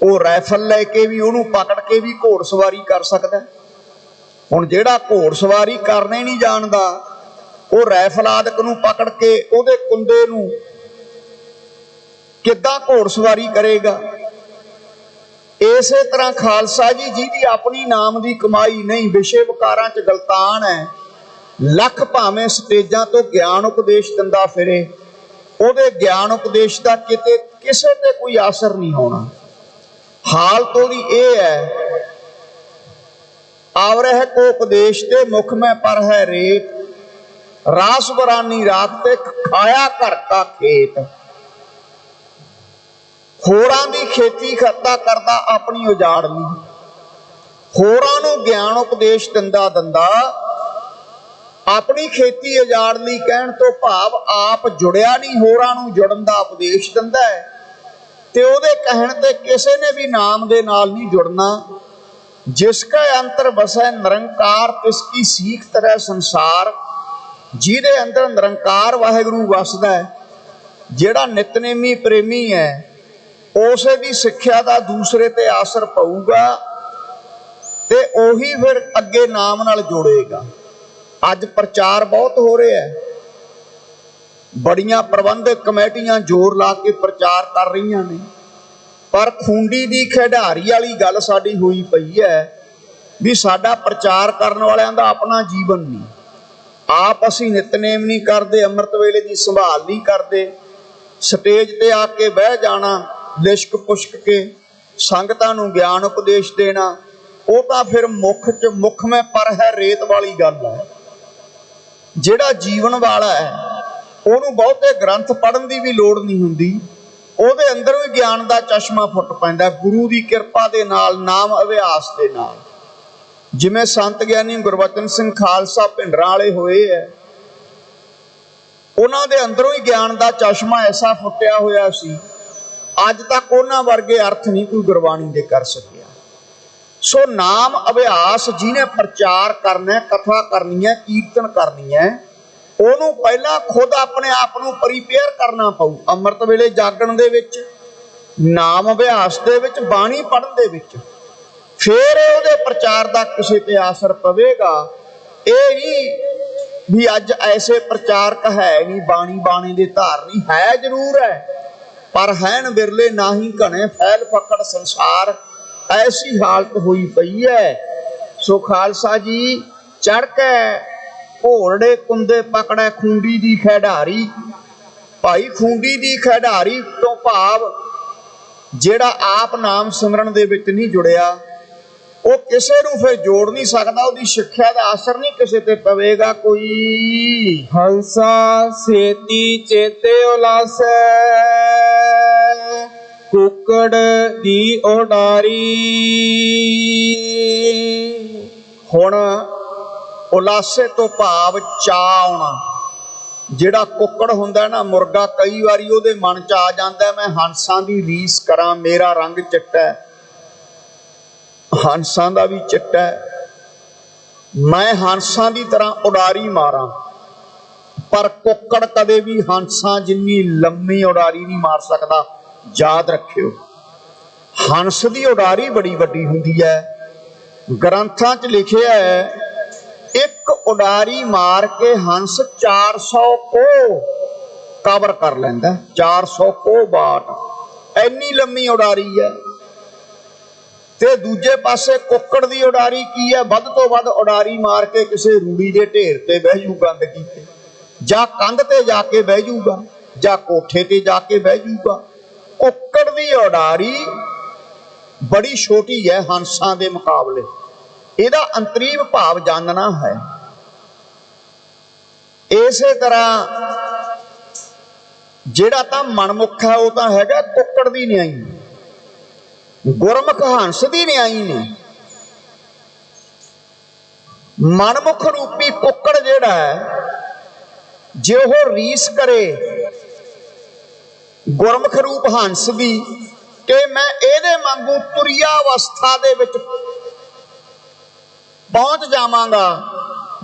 ਉਹ ਰਾਈਫਲ ਲੈ ਕੇ ਵੀ, ਉਹਨੂੰ ਪਕੜ ਕੇ ਵੀ ਘੋੜ ਸਵਾਰੀ ਕਰ ਸਕਦਾ। ਹੁਣ ਜਿਹੜਾ ਘੋੜ ਸਵਾਰੀ ਕਰਨੇ ਨਹੀਂ ਜਾਣਦਾ, ਉਹ ਰਾਈਫਲ ਆਦਿਕ ਨੂੰ ਪਕੜ ਕੇ ਉਹਦੇ ਕੁੰਦੇ ਨੂੰ ਕਿੱਦਾਂ ਘੋੜ ਸਵਾਰੀ ਕਰੇਗਾ। ਇਸੇ ਤਰ੍ਹਾਂ ਖਾਲਸਾ ਜੀ, ਜਿਹਦੀ ਆਪਣੀ ਨਾਮ ਦੀ ਕਮਾਈ ਨਹੀਂ, ਵਿਸ਼ੇ ਵਿਕਾਰਾਂ 'ਚ ਗਲਤਾਨ ਹੈ, ਲੱਖ ਭਾਵੇਂ ਸਟੇਜਾਂ ਤੋਂ ਗਿਆਨ ਉਪਦੇਸ਼ ਦਿੰਦਾ ਫਿਰੇ, ਉਹਦੇ ਗਿਆਨ ਉਪਦੇਸ਼ ਦਾ ਕਿਤੇ ਕਿਸੇ ਤੇ ਕੋਈ ਅਸਰ ਨਹੀਂ ਹੋਣਾ। ਹਾਲਤ ਉਹਦੀ ਇਹ ਹੈ, ਆਵਰਹਿ ਕੋ ਉਪਦੇਸ਼ ਤੇ ਮੁਖ ਮੈਂ ਪਰ ਹੈ ਰੇਤ, ਰਾਸ ਬਰਾਨੀ ਰਾਤ ਤੇ ਖਾਇਆ ਘਰ ਕਾ ਖੇਤ। ਹੋਰਾਂ ਦੀ ਖੇਤੀ ਖੱਤਾ ਕਰਦਾ, ਆਪਣੀ ਉਜਾੜ ਨਹੀਂ। ਹੋਰਾਂ ਨੂੰ ਗਿਆਨ ਉਪਦੇਸ਼ ਦਿੰਦਾ ਆਪਣੀ ਖੇਤੀ ਉਜਾੜ ਲਈ ਕਹਿਣ ਤੋਂ ਭਾਵ ਆਪ ਜੁੜਿਆ ਨਹੀਂ, ਹੋਰਾਂ ਨੂੰ ਜੁੜਨ ਦਾ ਉਪਦੇਸ਼ ਦਿੰਦਾ ਹੈ, ਤੇ ਉਹਦੇ ਕਹਿਣ ਤੇ ਕਿਸੇ ਨੇ ਵੀ ਨਾਮ ਦੇ ਨਾਲ ਨਹੀਂ ਜੁੜਨਾ। ਜਿਸ ਕਾ ਅੰਤਰ ਵਸੈ ਨਿਰੰਕਾਰ, ਤਿਸ ਕੀ ਸੀਖ ਤਰੈ ਸੰਸਾਰ। ਜਿਹਦੇ ਅੰਦਰ ਨਿਰੰਕਾਰ ਵਾਹਿਗੁਰੂ ਵਸਦਾ ਹੈ, ਜਿਹੜਾ ਨਿਤਨੇਮੀ ਪ੍ਰੇਮੀ ਹੈ, ਉਸੇ ਦੀ ਸਿੱਖਿਆ ਦਾ ਦੂਸਰੇ ਤੇ ਅਸਰ ਪਊਗਾ ਤੇ ਉਹੀ ਫਿਰ ਅੱਗੇ ਨਾਮ ਨਾਲ ਜੋੜੇਗਾ। ਅੱਜ ਪ੍ਰਚਾਰ ਬਹੁਤ ਹੋ ਰਿਹਾ ਹੈ, ਬੜੀਆਂ ਪ੍ਰਬੰਧਕ ਕਮੇਟੀਆਂ ਜ਼ੋਰ ਲਾ ਕੇ ਪ੍ਰਚਾਰ ਕਰ ਰਹੀਆਂ ਨੇ, ਪਰ ਖੂੰਡੀ ਦੀ ਖਿਡਾਰੀ ਵਾਲੀ ਗੱਲ ਸਾਡੀ ਹੋਈ ਪਈ ਹੈ ਵੀ ਸਾਡਾ ਪ੍ਰਚਾਰ ਕਰਨ ਵਾਲਿਆਂ ਦਾ ਆਪਣਾ ਜੀਵਨ ਨਹੀਂ। ਆਪ ਅਸੀਂ ਨਿਤਨੇਮ ਨਹੀਂ ਕਰਦੇ, ਅੰਮ੍ਰਿਤ ਵੇਲੇ ਦੀ ਸੰਭਾਲ ਨਹੀਂ ਕਰਦੇ, ਸਟੇਜ ਤੇ ਆ ਕੇ ਬਹਿ ਜਾਣਾ, ਲਿਸ਼ਕ ਪੁਸ਼ਕ ਕੇ ਸੰਗਤਾਂ ਨੂੰ ਗਿਆਨ ਉਪਦੇਸ਼ ਦੇਣਾ, ਉਹ ਤਾਂ ਫਿਰ ਮੁੱਖ ਮੈਂ ਪਰ ਹੈ ਰੇਤ ਵਾਲੀ ਗੱਲ ਹੈ। ਜਿਹੜਾ ਜੀਵਨ ਵਾਲਾ ਹੈ, ਉਹਨੂੰ ਬਹੁਤੇ ਗ੍ਰੰਥ ਪੜ੍ਹਨ ਦੀ ਵੀ ਲੋੜ ਨਹੀਂ ਹੁੰਦੀ, ਉਹਦੇ ਅੰਦਰ ਵੀ ਗਿਆਨ ਦਾ ਚਸ਼ਮਾ ਫੁੱਟ ਪੈਂਦਾ ਗੁਰੂ ਦੀ ਕਿਰਪਾ ਦੇ ਨਾਲ, ਨਾਮ ਅਭਿਆਸ ਦੇ ਨਾਲ। ਜਿਵੇਂ ਸੰਤ ਗਿਆਨੀ ਗੁਰਬਚਨ ਸਿੰਘ ਖਾਲਸਾ ਭਿੰਡਰਾਂ ਵਾਲੇ ਹੋਏ ਹੈ, ਉਹਨਾਂ ਦੇ ਅੰਦਰੋਂ ਹੀ ਗਿਆਨ ਦਾ ਚਸ਼ਮਾ ਐਸਾ ਫੁੱਟਿਆ ਹੋਇਆ ਸੀ, ਅੱਜ ਤੱਕ ਉਹਨਾਂ ਵਰਗੇ ਅਰਥ ਨਹੀਂ ਕੋਈ ਗੁਰਬਾਣੀ ਦੇ ਕਰ ਸਕਿਆ। ਸੋ ਨਾਮ ਅਭਿਆਸ ਜਿਹਨੇ ਪ੍ਰਚਾਰ ਕਰਨਾ, ਕਥਾ ਕਰਨੀ ਹੈ, ਕੀਰਤਨ ਕਰਨੀ ਹੈ, ਉਹਨੂੰ ਪਹਿਲਾਂ ਖੁਦ ਆਪਣੇ ਆਪ ਨੂੰ ਪ੍ਰੀਪੇਅਰ ਕਰਨਾ ਪਊ। ਅੰਮ੍ਰਿਤ ਵੇਲੇ ਜਾਗਣ ਦੇ ਵਿੱਚ, ਨਾਮ ਅਭਿਆਸ ਦੇ ਵਿੱਚ, ਬਾਣੀ ਪੜ੍ਹਨ ਦੇ ਵਿੱਚ, ਫਿਰ ਉਹਦੇ ਪ੍ਰਚਾਰ ਦਾ ਕਿਸੇ ਤੇ ਅਸਰ ਪਵੇਗਾ। ਇਹ ਨਹੀਂ ਵੀ ਅੱਜ ਐਸੇ ਪ੍ਰਚਾਰਕ ਹੈ ਨਹੀਂ, ਬਾਣੀ ਦੇ ਧਾਰਨੀ ਹੈ, ਜ਼ਰੂਰ ਹੈ, ਪਰ ਹੈਨ ਬਿਰਲੇ ਨਾਹੀ ਘਣੇ ਫੈਲ ਫਕੜ ਸੰਸਾਰ। ਐਸੀ ਹਾਲਤ ਹੋਈ ਪਈ ਹੈ। ਸੋ ਖਾਲਸਾ ਜੀ, ਚੜ ਕੇ ਘੋੜੇ ਕੁੰਦੇ ਪਕੜੈ ਖੂੰਡੀ ਦੀ ਖਿਡਾਰੀ। ਭਾਈ ਖੂੰਡੀ ਦੀ ਖਿਡਾਰੀ ਤੋਂ ਭਾਵ ਜਿਹੜਾ ਆਪ ਨਾਮ ਸਿਮਰਨ ਦੇ ਵਿੱਚ ਨਹੀਂ ਜੁੜਿਆ, ਉਹ ਕਿਸੇ ਨੂੰ ਫਿਰ ਜੋੜ ਨਹੀਂ ਸਕਦਾ, ਉਹਦੀ ਸਿੱਖਿਆ ਦਾ ਅਸਰ ਨਹੀਂ ਕਿਸੇ ਤੇ ਪਵੇਗਾ ਕੋਈ। ਹੰਸਾ ਸੇਤੀ ਚੇਤੇ ਉਲਾਸੈ, ਕੁੱਕੜ ਦੀ ਉਡਾਰੀ। ਹੁਣ ਉਲਾਸੇ ਤੋਂ ਭਾਵ ਚਾਅ ਆਉਣਾ, ਜਿਹੜਾ ਕੁੱਕੜ ਹੁੰਦਾ ਨਾ, ਮੁਰਗਾ, ਕਈ ਵਾਰੀ ਉਹਦੇ ਮਨ 'ਚ ਆ ਜਾਂਦਾ ਮੈਂ ਹੰਸਾਂ ਦੀ ਰੀਸ ਕਰਾਂ, ਮੇਰਾ ਰੰਗ ਚਿੱਟਾ ਹੈ, ਹੰਸਾਂ ਦਾ ਵੀ ਚਿੱਟਾ ਹੈ, ਮੈਂ ਹੰਸਾਂ ਦੀ ਤਰ੍ਹਾਂ ਉਡਾਰੀ ਮਾਰਾਂ। ਪਰ ਕੁੱਕੜ ਕਦੇ ਵੀ ਹੰਸਾਂ ਜਿੰਨੀ ਲੰਮੀ ਉਡਾਰੀ ਨਹੀਂ ਮਾਰ ਸਕਦਾ। ਯਾਦ ਰੱਖਿਓ, ਹੰਸ ਦੀ ਉਡਾਰੀ ਬੜੀ ਵੱਡੀ ਹੁੰਦੀ ਹੈ। ਗ੍ਰੰਥਾਂ 'ਚ ਲਿਖਿਆ ਹੈ ਇੱਕ ਉਡਾਰੀ ਮਾਰ ਕੇ ਹੰਸ 400 ਕੋਹ ਕਵਰ ਕਰ ਲੈਂਦਾ। 400 ਕੋਹ ਬਾਟ, ਐਨੀ ਲੰਮੀ ਉਡਾਰੀ ਹੈ। ਤੇ ਦੂਜੇ ਪਾਸੇ ਕੁੱਕੜ ਦੀ ਉਡਾਰੀ ਕੀ ਹੈ? ਵੱਧ ਤੋਂ ਵੱਧ ਉਡਾਰੀ ਮਾਰ ਕੇ ਕਿਸੇ ਰੂੜੀ ਦੇ ਢੇਰ ਤੇ ਬਹਿ ਜੂ, ਗੰਦਗੀ ਤੇ, ਜਾਂ ਕੰਧ ਤੇ ਜਾ ਕੇ ਬਹਿ ਜੂਗਾ, ਜਾਂ ਕੋਠੇ ਤੇ ਜਾ ਕੇ ਬਹਿ ਜੂਗਾ। ਕੁੱਕੜ ਦੀ ਉਡਾਰੀ ਬੜੀ ਛੋਟੀ ਹੈ ਹੰਸਾਂ ਦੇ ਮੁਕਾਬਲੇ। ਇਹਦਾ ਅੰਤਰੀਵ ਭਾਵ ਜਾਣਨਾ ਹੈ। ਇਸੇ ਤਰ੍ਹਾਂ ਜਿਹੜਾ ਤਾਂ ਮਨਮੁਖ ਹੈ ਉਹ ਤਾਂ ਹੈਗਾ ਕੁੱਕੜ ਦੀ ਨਿਆਈ, ਗੁਰਮੁਖ ਹੰਸ ਦੀ ਨਿਆਈ ਨੇ। ਮਨਮੁਖ ਰੂਪੀ ਕੁੱਕੜ ਜਿਹੜਾ ਹੈ, ਜੇ ਉਹ ਰੀਸ ਕਰੇ ਗੁਰਮੁਖ ਰੂਪ ਹੰਸ ਦੀ ਕਿ ਮੈਂ ਇਹਦੇ ਵਾਂਗੂ ਤੁਰੀਆ ਅਵਸਥਾ ਦੇ ਵਿੱਚ ਪਹੁੰਚ ਜਾਵਾਂਗਾ,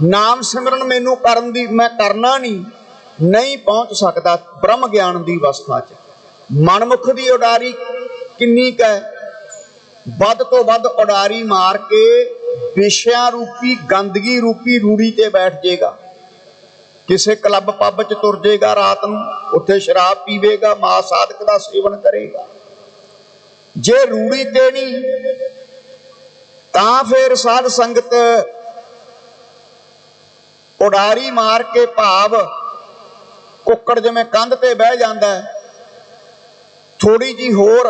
ਨਾਮ ਸਿਮਰਨ ਮੈਨੂੰ ਕਰਨ ਦੀ ਮੈਂ ਕਰਨਾ ਨਹੀਂ ਪਹੁੰਚ ਸਕਦਾ ਬ੍ਰਹਮ ਗਿਆਨ ਦੀ ਅਵਸਥਾ 'ਚ। ਮਨਮੁਖ ਦੀ ਉਡਾਰੀ ਕਿੰਨੀ ਕੁ ਹੈ? ਵੱਧ ਤੋਂ ਵੱਧ ਉਡਾਰੀ ਮਾਰ ਕੇ ਵਿਸ਼ਿਆਂ ਰੂਪੀ ਗੰਦਗੀ ਰੂਪੀ ਰੂੜੀ ਤੇ ਬੈਠ ਜਾਏਗਾ, ਕਿਸੇ ਕਲੱਬ ਪੱਬ 'ਚ ਤੁਰ ਜਾਏਗਾ ਰਾਤ ਨੂੰ, ਉੱਥੇ ਸ਼ਰਾਬ ਪੀਵੇਗਾ, ਮਾਸ ਆਦਿਕ ਦਾ ਸੇਵਨ ਕਰੇਗਾ। ਜੇ ਰੂੜੀ ਤੇ ਨਹੀਂ ਤਾਂ ਫਿਰ ਸਾਧ ਸੰਗਤ ਉਡਾਰੀ ਮਾਰ ਕੇ, ਭਾਵ ਕੁੱਕੜ ਜਿਵੇਂ ਕੰਧ ਤੇ ਬਹਿ ਜਾਂਦਾ, ਥੋੜੀ ਜੀ ਹੋਰ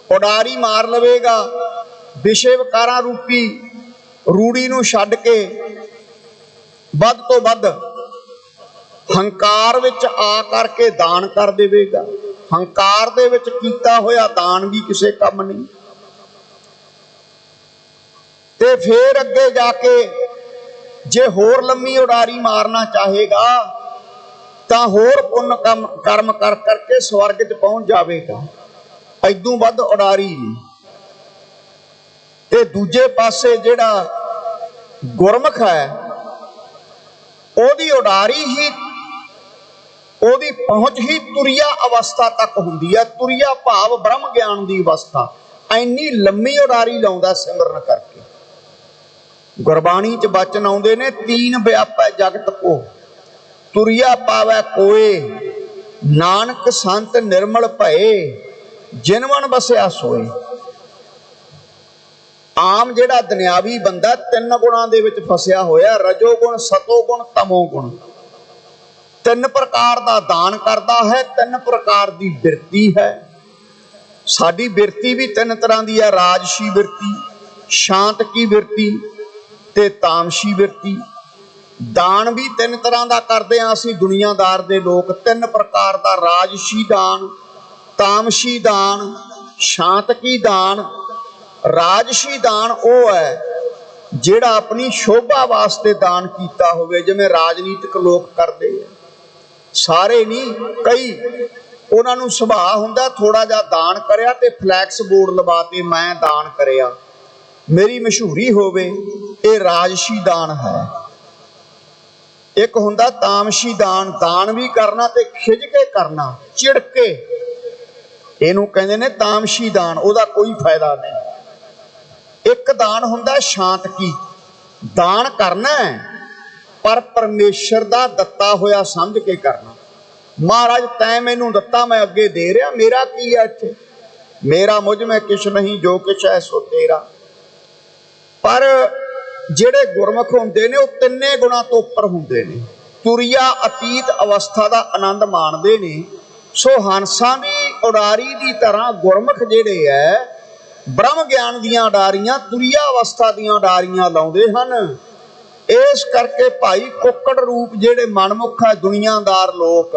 ਉਡਾਰੀ ਮਾਰ ਲਵੇਗਾ, ਵਿਸ਼ੇ ਵਿਕਾਰਾਂ ਰੂਪੀ ਰੂੜੀ ਨੂੰ ਛੱਡ ਕੇ ਵੱਧ ਤੋਂ ਵੱਧ ਹੰਕਾਰ ਵਿੱਚ ਆ ਕਰਕੇ ਦਾਨ ਕਰ ਦੇਵੇਗਾ। ਹੰਕਾਰ ਦੇ ਵਿੱਚ ਕੀਤਾ ਹੋਇਆ ਦਾਨ ਵੀ ਕਿਸੇ ਕੰਮ ਨਹੀਂ। ਤੇ ਫੇਰ ਅੱਗੇ ਜਾ ਕੇ ਜੇ ਹੋਰ ਲੰਮੀ ਉਡਾਰੀ ਮਾਰਨਾ ਚਾਹੇਗਾ ਤਾਂ ਹੋਰ ਪੁੰਨ ਕਰਮ ਕਰ ਕਰਕੇ ਸਵਰਗ 'ਚ ਪਹੁੰਚ ਜਾਵੇਗਾ। ਐਦੋਂ ਵੱਧ ਉਡਾਰੀ ਨਹੀਂ। ਤੇ ਦੂਜੇ ਪਾਸੇ ਜਿਹੜਾ ਗੁਰਮੁਖ ਹੈ, ਉਹਦੀ ਉਡਾਰੀ ਹੀ, ਉਹਦੀ ਪਹੁੰਚ ਹੀ ਤੁਰੀਆ ਅਵਸਥਾ ਤੱਕ ਹੁੰਦੀ ਹੈ। ਤੁਰੀਆ ਭਾਵ ਬ੍ਰਹਮ ਗਿਆਨ ਦੀ ਅਵਸਥਾ। ਐਨੀ ਲੰਮੀ ਉਡਾਰੀ ਲਾਉਂਦਾ ਸਿਮਰਨ ਕਰਕੇ। ਗੁਰਬਾਣੀ 'ਚ ਬਚਨ ਆਉਂਦੇ ਨੇ, ਤੀਨ ਵਿਆਪੈ ਜਗਤ ਕੋ, ਤੁਰੀਆ ਪਾਵੈ ਕੋਏ, ਨਾਨਕ ਸੰਤ ਨਿਰਮਲ ਭਏ, ਜਿਨ ਮਨ ਵਸਿਆ ਸੋਏ। ਆਮ ਜਿਹੜਾ ਦੁਨਿਆਵੀ ਬੰਦਾ ਤਿੰਨ ਗੁਣਾਂ ਦੇ ਵਿੱਚ ਫਸਿਆ ਹੋਇਆ, ਰਜੋ ਗੁਣ, ਸਤੋ ਗੁਣ, ਤਮੋ ਗੁਣ। ਤਿੰਨ ਪ੍ਰਕਾਰ ਦਾ ਦਾਨ ਕਰਦਾ ਹੈ, ਤਿੰਨ ਪ੍ਰਕਾਰ ਦੀ ਬਿਰਤੀ ਹੈ। ਸਾਡੀ ਬਿਰਤੀ ਵੀ ਤਿੰਨ ਤਰ੍ਹਾਂ ਦੀ ਹੈ, ਰਾਜਸੀ ਬਿਰਤੀ, ਸ਼ਾਂਤ ਕੀ ਬਿਰਤੀ ਤੇ ਤਾਮਸੀ ਬਿਰਤੀ। ਦਾਨ ਵੀ ਤਿੰਨ ਤਰ੍ਹਾਂ ਦਾ ਕਰਦੇ ਹਾਂ ਅਸੀਂ ਦੁਨੀਆਦਾਰ ਦੇ ਲੋਕ, ਤਿੰਨ ਪ੍ਰਕਾਰ ਦਾ, ਰਾਜਸੀ ਦਾਨ, ਤਾਮਸੀ ਦਾਨ, ਸ਼ਾਂਤਕੀ ਦਾਨ। ਰਾਜਸੀ ਦਾਨ ਉਹ ਹੈ ਜਿਹੜਾ ਆਪਣੀ ਸ਼ੋਭਾ ਵਾਸਤੇ ਦਾਨ ਕੀਤਾ ਹੋਵੇ, ਜਿਵੇਂ ਰਾਜਨੀਤਿਕ ਲੋਕ ਕਰਦੇ ਆ। ਸਾਰੇ ਨਹੀਂ, ਕਈ ਉਹਨਾਂ ਨੂੰ ਸੁਭਾਅ ਹੁੰਦਾ ਥੋੜਾ ਜਿਹਾ ਦਾਨ ਕਰਿਆ ਤੇ ਫਲੈਕਸ ਬੋਰਡ ਲਵਾ ਤੇ ਮੈਂ ਦਾਨ ਕਰਿਆ, ਮੇਰੀ ਮਸ਼ਹੂਰੀ ਹੋਵੇ, ਇਹ ਰਾਜਸੀ ਦਾਨ ਹੈ। ਇੱਕ ਹੁੰਦਾ ਤਾਮਸੀ ਦਾਨ, ਦਾਨ ਵੀ ਕਰਨਾ ਤੇ ਖਿੱਚ ਕੇ ਕਰਨਾ, ਚਿੜ ਕੇ, ਇਹਨੂੰ ਕਹਿੰਦੇ ਨੇ ਤਾਮਸੀ ਦਾਨ, ਉਹਦਾ ਕੋਈ ਫਾਇਦਾ ਨਹੀਂ। ਇੱਕ ਦਾਨ ਹੁੰਦਾ ਸ਼ਾਂਤਕੀ, ਦਾਨ ਕਰਨਾ ਪਰ ਪਰਮੇਸ਼ਰ ਦਾ ਦਿੱਤਾ ਹੋਇਆ ਸਮਝ ਕੇ ਕਰਨਾ। ਮਹਾਰਾਜ ਤੈਂ ਮੈਨੂੰ ਦਿੱਤਾ, ਮੈਂ ਅੱਗੇ ਦੇ ਰਿਹਾ, ਮੇਰਾ ਕੀ ਹੈ ਇੱਥੇ, ਮੇਰਾ ਮੁਝ ਮੈਂ ਕਿਛ ਨਹੀਂ, ਜੋ ਕਿਛ ਹੈ ਸੋ ਤੇਰਾ। ਪਰ ਜਿਹੜੇ ਗੁਰਮੁਖ ਹੁੰਦੇ ਨੇ ਉਹ ਤਿੰਨੇ ਗੁਣਾਂ ਤੋਂ ਉੱਪਰ ਹੁੰਦੇ ਨੇ, ਤੁਰੀਆ ਅਤੀਤ ਅਵਸਥਾ ਦਾ ਆਨੰਦ ਮਾਣਦੇ ਨੇ। ਸੋ ਹੰਸਾਂ ਦੀ ਉਡਾਰੀ ਦੀ ਤਰ੍ਹਾਂ ਗੁਰਮੁਖ ਜਿਹੜੇ ਹੈ ਬ੍ਰਹਮ ਗਿਆਨ ਦੀਆਂ ਉਡਾਰੀਆਂ, ਤੁਰੀਆ ਅਵਸਥਾ ਦੀਆਂ ਉਡਾਰੀਆਂ ਲਾਉਂਦੇ ਹਨ। ਇਸ ਕਰਕੇ ਭਾਈ ਕੁੱਕੜ ਰੂਪ ਜਿਹੜੇ ਮਨਮੁਖ ਹੈ ਦੁਨੀਆਦਾਰ ਲੋਕ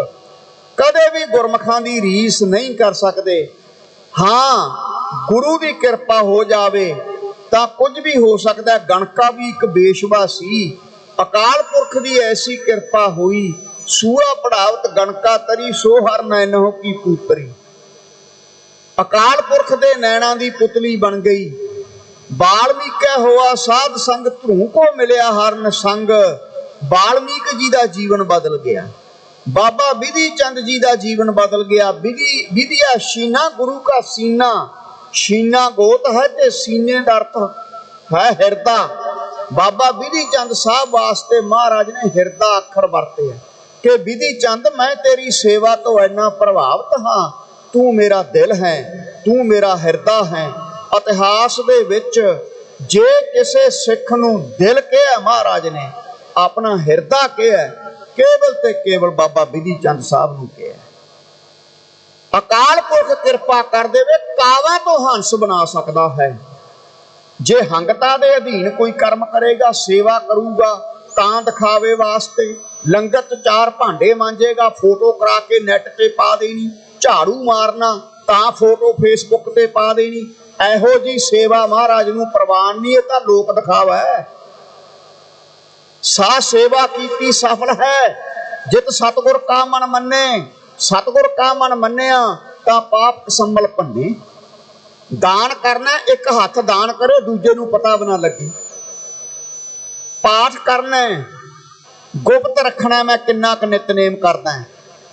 ਕਦੇ ਵੀ ਗੁਰਮੁਖਾਂ ਦੀ ਰੀਸ ਨਹੀਂ ਕਰ ਸਕਦੇ। ਹਾਂ, ਗੁਰੂ ਦੀ ਕਿਰਪਾ ਹੋ ਜਾਵੇ ਤਾਂ ਕੁਝ ਵੀ ਹੋ ਸਕਦਾ। ਗਣਕਾ ਵੀ ਇੱਕ ਬੇਸ਼ਵਾ ਸੀ, ਅਕਾਲ ਪੁਰਖ ਦੀ ਐਸੀ ਕਿਰਪਾ ਹੋਈ ਸੂਆ ਪੜਾਵਤ ਗਣਕਾ ਤਰੀ ਸੋ ਹਰ ਨੈਨੋ ਕੀ ਪੂਤਰੀ। ਅਕਾਲ ਪੁਰਖ ਦੇ ਨੈਣਾ ਦੀ ਪੁਤਲੀ ਬਣ ਗਈ। ਬਾਲਮੀਕੈ ਹੋਆ ਸਾਧ ਸੰਗ ਧਰੂ ਕੋ ਮਿਲਿਆ ਹਰਨ ਸੰਗ। ਬਾਲਮੀਕ ਜੀ ਦਾ ਜੀਵਨ ਬਦਲ ਗਿਆ। ਬਾਬਾ ਵਿਧੀ ਚੰਦ ਜੀ ਦਾ ਜੀਵਨ ਬਦਲ ਗਿਆ। ਵਿਧਿਆ ਸ਼ੀਨਾ ਗੁਰੂ ਕਾ ਸੀਨਾ। ਸ਼ੀਨਾ ਗੋਤ ਹੈ ਤੇ ਸੀਨੇ ਦਾ ਅਰਥ ਹੈ ਹਿਰਦਾ। ਬਾਬਾ ਵਿਧੀ ਚੰਦ ਸਾਹਿਬ ਵਾਸਤੇ ਮਹਾਰਾਜ ਨੇ ਹਿਰਦਾ ਅੱਖਰ ਵਰਤੇ ਹੈ ਕਿ ਵਿਧੀ ਚੰਦ ਮੈਂ ਤੇਰੀ ਸੇਵਾ ਤੋਂ ਇੰਨਾ ਪ੍ਰਭਾਵਿਤ ਹਾਂ, ਤੂੰ ਮੇਰਾ ਦਿਲ ਹੈ, ਤੂੰ ਮੇਰਾ ਹਿਰਦਾ ਹੈ। ਇਤਿਹਾਸ ਦੇ ਵਿੱਚ ਜੇ ਕਿਸੇ ਸਿੱਖ ਨੂੰ ਦਿਲ ਕਿਹਾ ਮਹਾਰਾਜ ਨੇ, ਆਪਣਾ ਹਿਰਦਾ ਕਿਹਾ, ਕੇਵਲ ਤੇ ਕੇਵਲ ਬਾਬਾ ਵਿਧੀ ਚੰਦ ਸਾਹਿਬ ਨੂੰ ਕਿਹਾ। ਅਕਾਲ ਪੁਰਖ ਕਿਰਪਾ ਕਰ ਦੇਵੇ, ਕਾਵਾਂ ਤੋਂ ਹੰਸ ਬਣਾ ਸਕਦਾ ਹੈ। ਜੇ ਹੰਗਤਾ ਦੇ ਅਧੀਨ ਕੋਈ ਕਰਮ ਕਰੇਗਾ, ਸੇਵਾ ਕਰੂਗਾ ਤਾਂ ਦਿਖਾਵੇ ਵਾਸਤੇ, ਲੰਗਰ 'ਚ 4 ਭਾਂਡੇ ਮਾਂਜੇਗਾ, ਫੋਟੋ ਕਰਾ ਕੇ ਨੈਟ ਤੇ ਪਾ ਦੇਣੀ, ਝਾੜੂ ਮਾਰਨਾ ਤਾਂ ਫੋਟੋ ਫੇਸਬੁੱਕ ਤੇ ਪਾ ਦੇਣੀ, ਇਹੋ ਜੀ ਸੇਵਾ ਮਹਾਰਾਜ ਨੂੰ ਪ੍ਰਵਾਨ ਨਹੀਂ। ਇਹ ਤਾਂ ਲੋਕ ਦਿਖਾਵਾ ਹੈ। ਸਾ ਸੇਵਾ ਕੀਤੀ ਸਫਲ ਹੈ ਜਿਤ ਸਤਿਗੁਰ ਕਾ ਮਨ ਮੰਨੇ। ਸਤਿਗੁਰ ਕਾ ਮਨ ਮੰਨਿਆ ਤਾਂ ਪਾਪ ਸੰਭਲ ਭੰਨੇ। ਦਾਨ ਕਰਨਾ, ਇੱਕ ਹੱਥ ਦਾਨ ਕਰੇ, ਦੂਜੇ ਨੂੰ ਪਤਾ ਵੀ ਨਾ ਲੱਗੇ। ਪਾਠ ਕਰਨਾ, ਗੁਪਤ ਰੱਖਣਾ ਮੈਂ ਕਿੰਨਾ ਕੁ ਨਿਤਨੇਮ ਕਰਦਾ।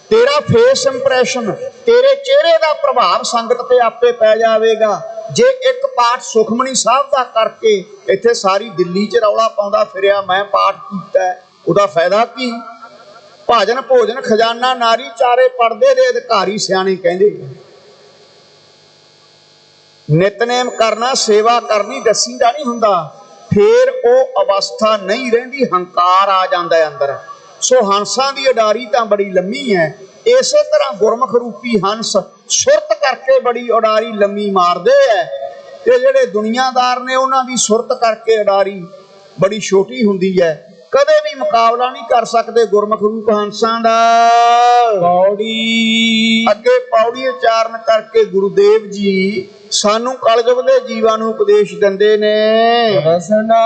ਤੇਰਾ ਫੇਸ ਇੰਪ੍ਰੈਸ਼ਨ, ਤੇਰੇ ਚਿਹਰੇ ਦਾ ਪ੍ਰਭਾਵ ਸੰਗਤ ਤੇ ਆਪੇ ਪੈ ਜਾਵੇਗਾ। ਜੇ ਇੱਕ ਪਾਠ ਸੁਖਮਨੀ ਸਾਹਿਬ ਦਾ ਕਰਕੇ ਇੱਥੇ ਸਾਰੀ ਦਿੱਲੀ 'ਚ ਰੌਲਾ ਪਾਉਂਦਾ ਫਿਰਿਆ ਮੈਂ ਪਾਠ ਕੀਤਾ, ਉਹਦਾ ਫਾਇਦਾ ਕੀ? ਭਜਨ ਭੋਜਨ ਖਜ਼ਾਨਾ ਨਾਰੀ ਚਾਰੇ ਪੜਦੇ ਦੇ ਅਧਿਕਾਰੀ ਸਿਆਣੇ ਕਹਿੰਦੇ। ਨਿਤਨੇਮ ਕਰਨਾ, ਸੇਵਾ ਕਰਨੀ ਦੱਸੀ ਦਾ ਨਹੀਂ ਹੁੰਦਾ। ਫੇਰ ਉਹ ਅਵਸਥਾ ਨਹੀਂ ਰਹਿੰਦੀ, ਹੰਕਾਰ ਆ ਜਾਂਦਾ ਅੰਦਰ। ਸੋ ਹੰਸਾਂ ਦੀ ਉਡਾਰੀ ਤਾਂ ਬੜੀ ਲੰਮੀ ਹੈ। ਇਸੇ ਤਰ੍ਹਾਂ ਗੁਰਮੁਖ ਰੂਪੀ ਹੰਸ ਸੁਰਤ ਕਰਕੇ ਬੜੀ ਉਡਾਰੀ ਲੰਮੀ ਮਾਰਦੇ ਹੈ, ਤੇ ਜਿਹੜੇ ਦੁਨੀਆਦਾਰ ਨੇ ਉਹਨਾਂ ਦੀ ਸੁਰਤ ਕਰਕੇ ਉਡਾਰੀ ਬੜੀ ਛੋਟੀ ਹੁੰਦੀ ਹੈ। ਕਦੇ ਵੀ ਮੁਕਾਬਲਾ ਨਹੀਂ ਕਰ ਸਕਦੇ ਗੁਰਮੁਖ ਰੂਪ ਹੰਸਾਂ ਦਾ। ਪੌੜੀ। ਅੱਗੇ ਪੌੜੀ ਉਚਾਰਨ ਕਰਕੇ ਗੁਰੂਦੇਵ ਜੀ ਸਾਨੂੰ ਕਲਯੁਗ ਦੇ ਜੀਵਾਂ ਨੂੰ ਉਪਦੇਸ਼ ਦਿੰਦੇ ਨੇ। ਰਸਨਾ